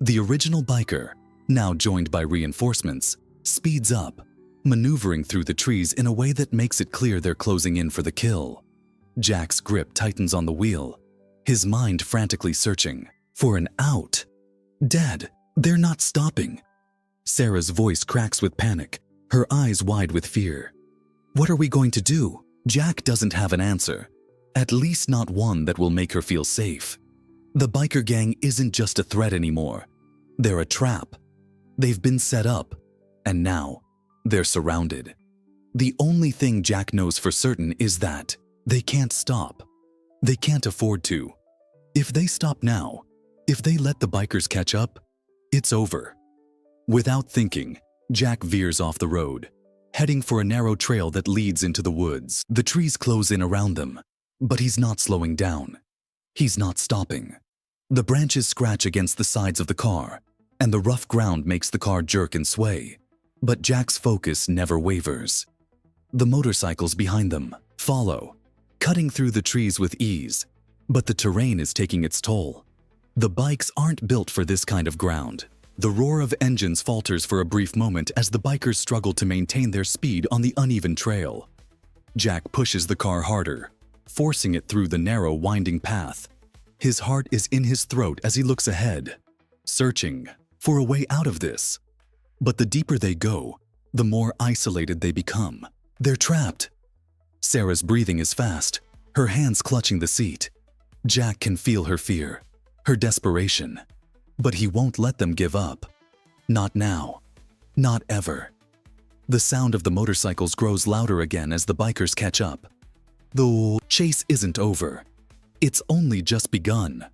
[SPEAKER 1] The original biker, now joined by reinforcements, speeds up, maneuvering through the trees in a way that makes it clear they're closing in for the kill. Jack's grip tightens on the wheel, his mind frantically searching for an out. "Dad, they're not stopping." Sarah's voice cracks with panic, her eyes wide with fear. "What are we going to do?" Jack doesn't have an answer, at least not one that will make her feel safe. The biker gang isn't just a threat anymore. They're a trap. They've been set up, and now they're surrounded. The only thing Jack knows for certain is that they can't stop. They can't afford to. If they stop now, if they let the bikers catch up, it's over. Without thinking, Jack veers off the road, heading for a narrow trail that leads into the woods. The trees close in around them, but he's not slowing down. He's not stopping. The branches scratch against the sides of the car, and the rough ground makes the car jerk and sway. But Jack's focus never wavers. The motorcycles behind them follow, cutting through the trees with ease, but the terrain is taking its toll. The bikes aren't built for this kind of ground. The roar of engines falters for a brief moment as the bikers struggle to maintain their speed on the uneven trail. Jack pushes the car harder, forcing it through the narrow, winding path. His heart is in his throat as he looks ahead, searching for a way out of this. But the deeper they go, the more isolated they become. They're trapped. Sarah's breathing is fast, her hands clutching the seat. Jack can feel her fear, her desperation. But he won't let them give up. Not now. Not ever. The sound of the motorcycles grows louder again as the bikers catch up. The chase isn't over. It's only just begun.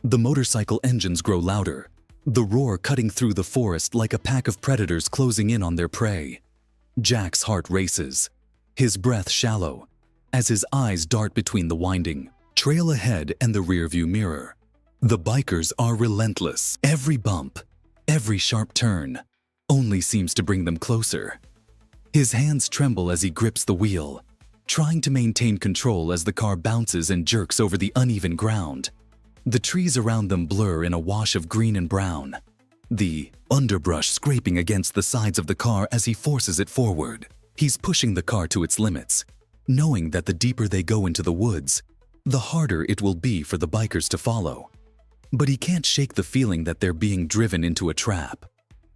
[SPEAKER 1] The motorcycle engines grow louder, the roar cutting through the forest like a pack of predators closing in on their prey. Jack's heart races, his breath shallow, as his eyes dart between the winding trail ahead and the rearview mirror. The bikers are relentless. Every bump, every sharp turn, only seems to bring them closer. His hands tremble as he grips the wheel, trying to maintain control as the car bounces and jerks over the uneven ground. The trees around them blur in a wash of green and brown, the underbrush scraping against the sides of the car as he forces it forward. He's pushing the car to its limits, knowing that the deeper they go into the woods, the harder it will be for the bikers to follow. But he can't shake the feeling that they're being driven into a trap.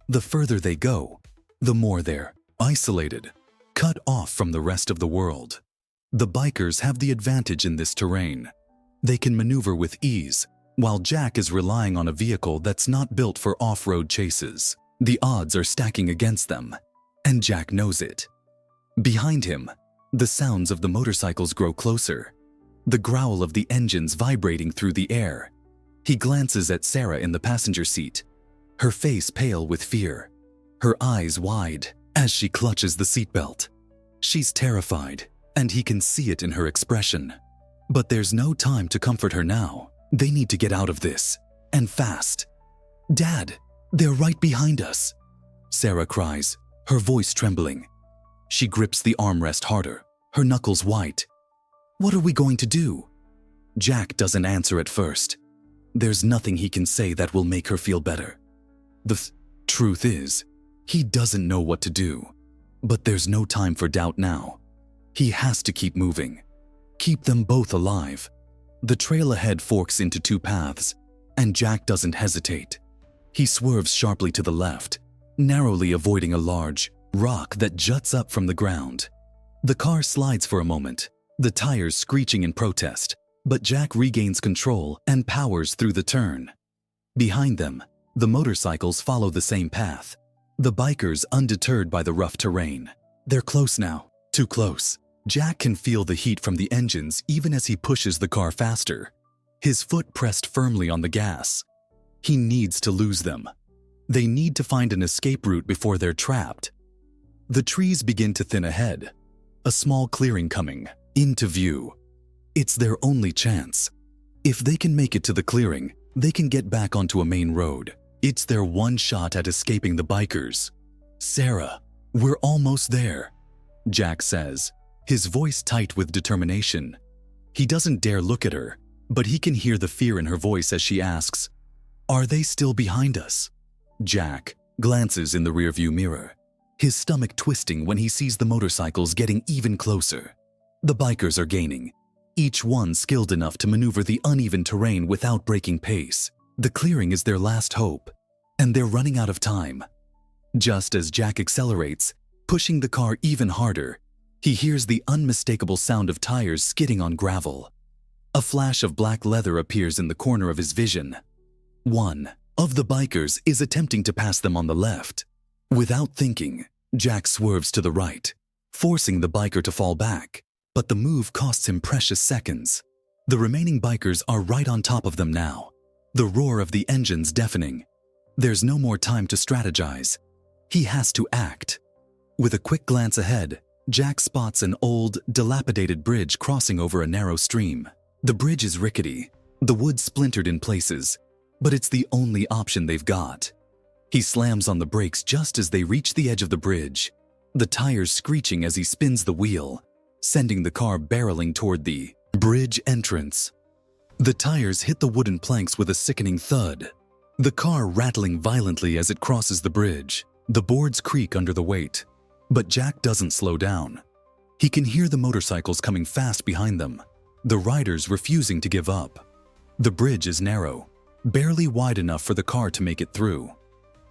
[SPEAKER 1] The further they go, the more they're isolated, cut off from the rest of the world. The bikers have the advantage in this terrain. They can maneuver with ease, while Jack is relying on a vehicle that's not built for off-road chases. The odds are stacking against them, and Jack knows it. Behind him, the sounds of the motorcycles grow closer, the growl of the engines vibrating through the air. He glances at Sarah in the passenger seat, her face pale with fear, her eyes wide as she clutches the seatbelt. She's terrified, and he can see it in her expression. But there's no time to comfort her now. They need to get out of this, and fast. "Dad, they're right behind us," Sarah cries, her voice trembling. She grips the armrest harder, her knuckles white. "What are we going to do?" Jack doesn't answer at first. There's nothing he can say that will make her feel better. The truth is, he doesn't know what to do. But there's no time for doubt now. He has to keep moving. Keep them both alive. The trail ahead forks into two paths, and Jack doesn't hesitate. He swerves sharply to the left, narrowly avoiding a large rock that juts up from the ground. The car slides for a moment, the tires screeching in protest, but Jack regains control and powers through the turn. Behind them, the motorcycles follow the same path, the bikers undeterred by the rough terrain. They're close now, too close. Jack can feel the heat from the engines even as he pushes the car faster, his foot pressed firmly on the gas. He needs to lose them. They need to find an escape route before they're trapped. The trees begin to thin ahead, a small clearing coming into view. It's their only chance. If they can make it to the clearing, they can get back onto a main road. It's their one shot at escaping the bikers. "Sarah, we're almost there," Jack says, his voice tight with determination. He doesn't dare look at her, but he can hear the fear in her voice as she asks, "Are they still behind us?" Jack glances in the rearview mirror, his stomach twisting when he sees the motorcycles getting even closer. The bikers are gaining, each one skilled enough to maneuver the uneven terrain without breaking pace. The clearing is their last hope, and they're running out of time. Just as Jack accelerates, pushing the car even harder, he hears the unmistakable sound of tires skidding on gravel. A flash of black leather appears in the corner of his vision. One of the bikers is attempting to pass them on the left. Without thinking, Jack swerves to the right, forcing the biker to fall back, but the move costs him precious seconds. The remaining bikers are right on top of them now, the roar of the engines deafening. There's no more time to strategize. He has to act. With a quick glance ahead, Jack spots an old, dilapidated bridge crossing over a narrow stream. The bridge is rickety, the wood splintered in places, but it's the only option they've got. He slams on the brakes just as they reach the edge of the bridge, the tires screeching as he spins the wheel, sending the car barreling toward the bridge entrance. The tires hit the wooden planks with a sickening thud, the car rattling violently as it crosses the bridge. The boards creak under the weight, but Jack doesn't slow down. He can hear the motorcycles coming fast behind them, the riders refusing to give up. The bridge is narrow, barely wide enough for the car to make it through.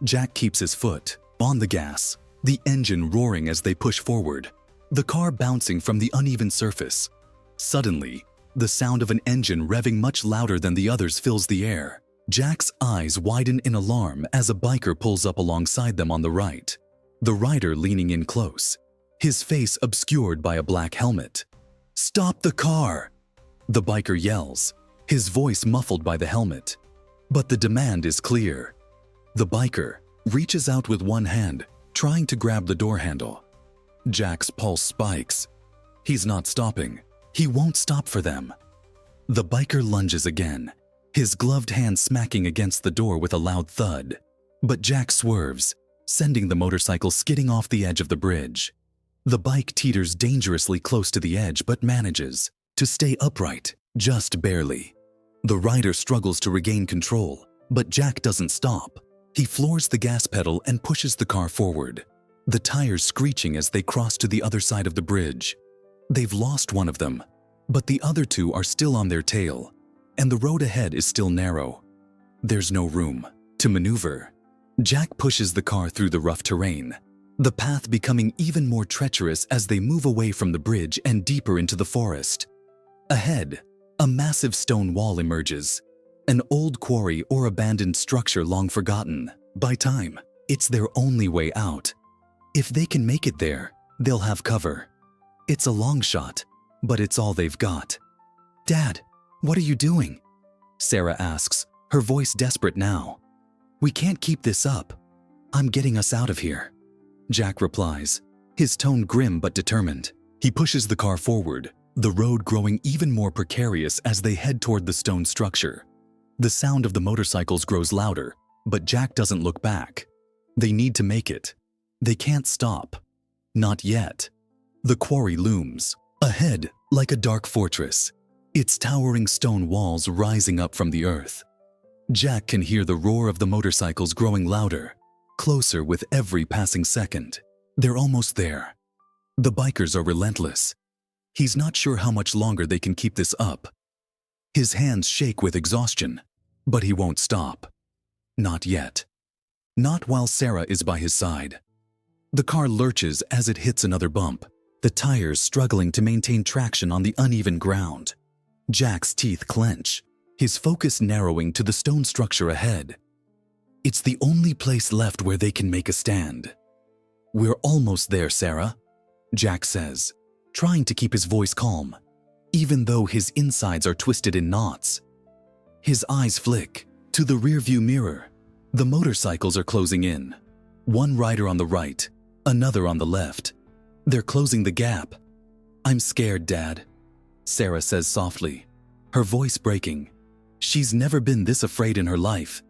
[SPEAKER 1] Jack keeps his foot on the gas, the engine roaring as they push forward, the car bouncing from the uneven surface. Suddenly, the sound of an engine revving much louder than the others fills the air. Jack's eyes widen in alarm as a biker pulls up alongside them on the right, the rider leaning in close, his face obscured by a black helmet. "Stop the car!" the biker yells, his voice muffled by the helmet. But the demand is clear. The biker reaches out with one hand, trying to grab the door handle. Jack's pulse spikes. He's not stopping. He won't stop for them. The biker lunges again, his gloved hand smacking against the door with a loud thud. But Jack swerves, sending the motorcycle skidding off the edge of the bridge. The bike teeters dangerously close to the edge but manages to stay upright, just barely. The rider struggles to regain control, but Jack doesn't stop. He floors the gas pedal and pushes the car forward, the tires screeching as they cross to the other side of the bridge. They've lost one of them, but the other two are still on their tail, and the road ahead is still narrow. There's no room to maneuver. Jack pushes the car through the rough terrain, the path becoming even more treacherous as they move away from the bridge and deeper into the forest. Ahead, a massive stone wall emerges, an old quarry or abandoned structure long forgotten. By time, it's their only way out. If they can make it there, they'll have cover. It's a long shot, but it's all they've got. "Dad, what are you doing?" Sarah asks, her voice desperate now. "We can't keep this up. I'm getting us out of here," Jack replies, his tone grim but determined. He pushes the car forward, the road growing even more precarious as they head toward the stone structure. The sound of the motorcycles grows louder, but Jack doesn't look back. They need to make it. They can't stop. Not yet. The quarry looms, ahead like a dark fortress, its towering stone walls rising up from the earth. Jack can hear the roar of the motorcycles growing louder, closer with every passing second. They're almost there. The bikers are relentless. He's not sure how much longer they can keep this up. His hands shake with exhaustion, but he won't stop. Not yet. Not while Sarah is by his side. The car lurches as it hits another bump, the tires struggling to maintain traction on the uneven ground. Jack's teeth clench, his focus narrowing to the stone structure ahead. It's the only place left where they can make a stand. "We're almost there, Sarah," Jack says, trying to keep his voice calm, even though his insides are twisted in knots. His eyes flick to the rearview mirror. The motorcycles are closing in. One rider on the right, another on the left. They're closing the gap. "I'm scared, Dad," Sarah says softly, her voice breaking. She's never been this afraid in her life,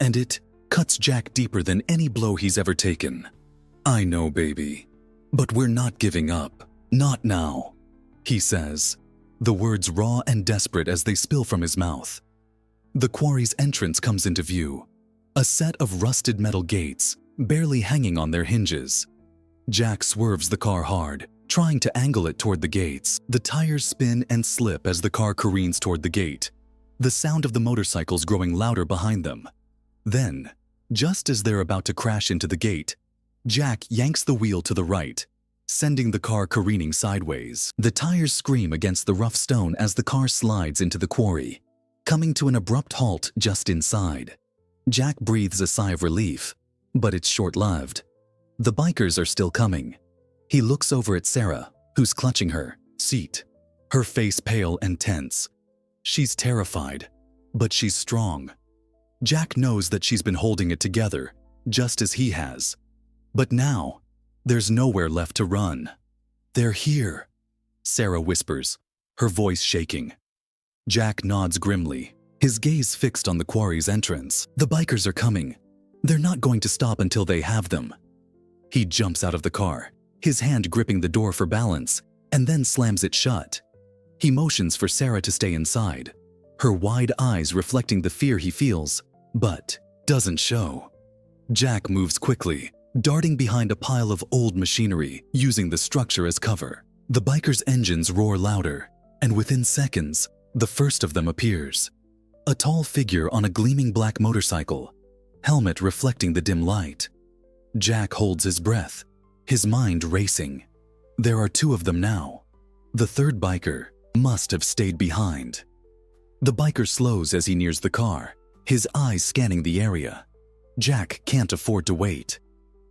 [SPEAKER 1] and it cuts Jack deeper than any blow he's ever taken. "I know, baby, but we're not giving up. Not now," he says, the words raw and desperate as they spill from his mouth. The quarry's entrance comes into view, a set of rusted metal gates, barely hanging on their hinges. Jack swerves the car hard, trying to angle it toward the gates. The tires spin and slip as the car careens toward the gate, the sound of the motorcycles growing louder behind them. Then, just as they're about to crash into the gate, Jack yanks the wheel to the right, sending the car careening sideways. The tires scream against the rough stone as the car slides into the quarry, coming to an abrupt halt just inside. Jack breathes a sigh of relief, but it's short-lived. The bikers are still coming. He looks over at Sarah, who's clutching her seat, her face pale and tense. She's terrified, but she's strong. Jack knows that she's been holding it together, just as he has. But now, there's nowhere left to run. "They're here," Sarah whispers, her voice shaking. Jack nods grimly, his gaze fixed on the quarry's entrance. The bikers are coming. They're not going to stop until they have them. He jumps out of the car, his hand gripping the door for balance, and then slams it shut. He motions for Sarah to stay inside, her wide eyes reflecting the fear he feels, but doesn't show. Jack moves quickly, darting behind a pile of old machinery, using the structure as cover. The bikers' engines roar louder, and within seconds, the first of them appears. A tall figure on a gleaming black motorcycle, helmet reflecting the dim light. Jack holds his breath, his mind racing. There are two of them now. The third biker must have stayed behind. The biker slows as he nears the car, his eyes scanning the area. Jack can't afford to wait.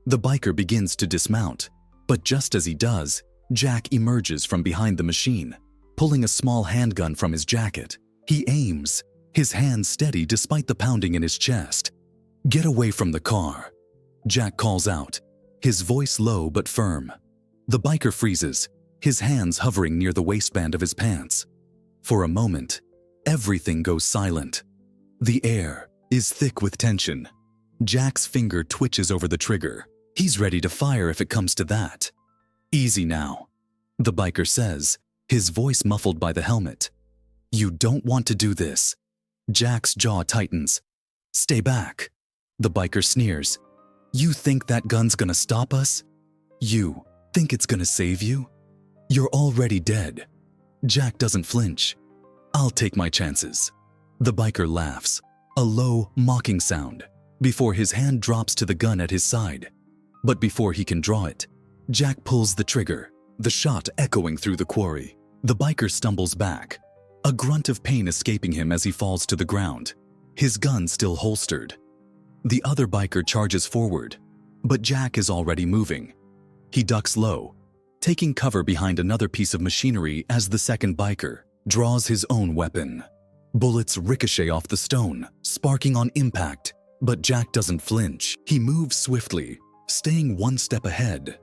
[SPEAKER 1] The biker begins to dismount, but just as he does, Jack emerges from behind the machine, pulling a small handgun from his jacket. He aims, his hands steady despite the pounding in his chest. "Get away from the car," Jack calls out, his voice low but firm. The biker freezes, his hands hovering near the waistband of his pants. For a moment, everything goes silent. The air is thick with tension. Jack's finger twitches over the trigger. He's ready to fire if it comes to that. "Easy now," the biker says, his voice muffled by the helmet. "You don't want to do this." Jack's jaw tightens. "Stay back," the biker sneers. "You think that gun's gonna stop us? You think it's gonna save you? You're already dead." Jack doesn't flinch. "I'll take my chances." The biker laughs, a low, mocking sound, before his hand drops to the gun at his side. But before he can draw it, Jack pulls the trigger, the shot echoing through the quarry. The biker stumbles back, a grunt of pain escaping him as he falls to the ground, his gun still holstered. The other biker charges forward, but Jack is already moving. He ducks low, taking cover behind another piece of machinery as the second biker draws his own weapon. Bullets ricochet off the stone, sparking on impact, but Jack doesn't flinch. He moves swiftly, staying one step ahead.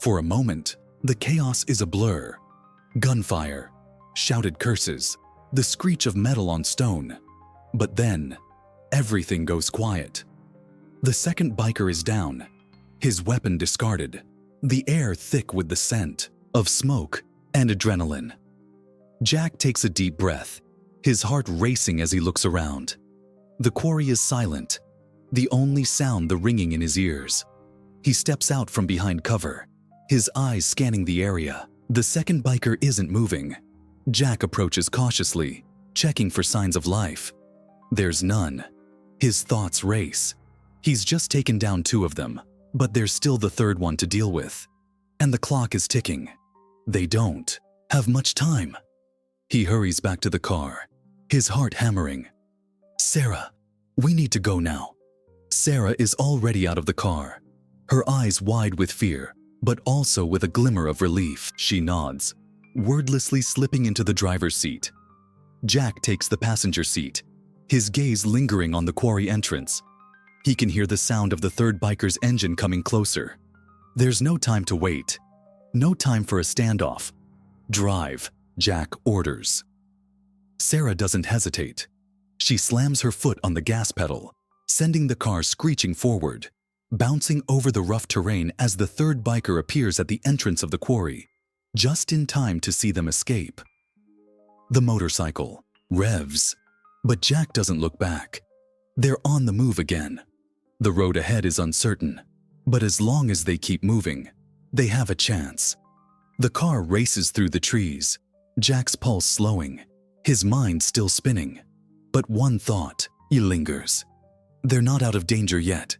[SPEAKER 1] For a moment, The chaos is a blur. Gunfire, shouted curses, the screech of metal on stone. But then, everything goes quiet. The second biker is down, his weapon discarded, the air thick with the scent of smoke and adrenaline. Jack takes a deep breath, his heart racing as he looks around. The quarry is silent, the only sound the ringing in his ears. He steps out from behind cover, his eyes scanning the area. The second biker isn't moving. Jack approaches cautiously, checking for signs of life. There's none. His thoughts race. He's just taken down 2 of them, but there's still the third one to deal with. And the clock is ticking. They don't have much time. He hurries back to the car, his heart hammering. Sarah, we need to go now. Sarah is already out of the car, her eyes wide with fear, but also with a glimmer of relief. She nods, wordlessly slipping into the driver's seat. Jack takes the passenger seat, his gaze lingering on the quarry entrance. He can hear the sound of the third biker's engine coming closer. There's no time to wait, no time for a standoff. Drive, Jack orders. Sarah doesn't hesitate. She slams her foot on the gas pedal, sending the car screeching forward, bouncing over the rough terrain as the third biker appears at the entrance of the quarry, just in time to see them escape. The motorcycle revs, but Jack doesn't look back. They're on the move again. The road ahead is uncertain, but as long as they keep moving, they have a chance. The car races through the trees, Jack's pulse slowing, his mind still spinning. But one thought, he lingers. They're not out of danger yet.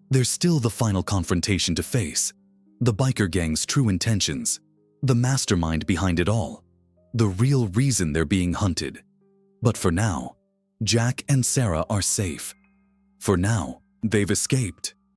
[SPEAKER 1] There's still the final confrontation to face. The biker gang's true intentions, the mastermind behind it all, the real reason they're being hunted. But for now, Jack and Sarah are safe. For now, they've escaped.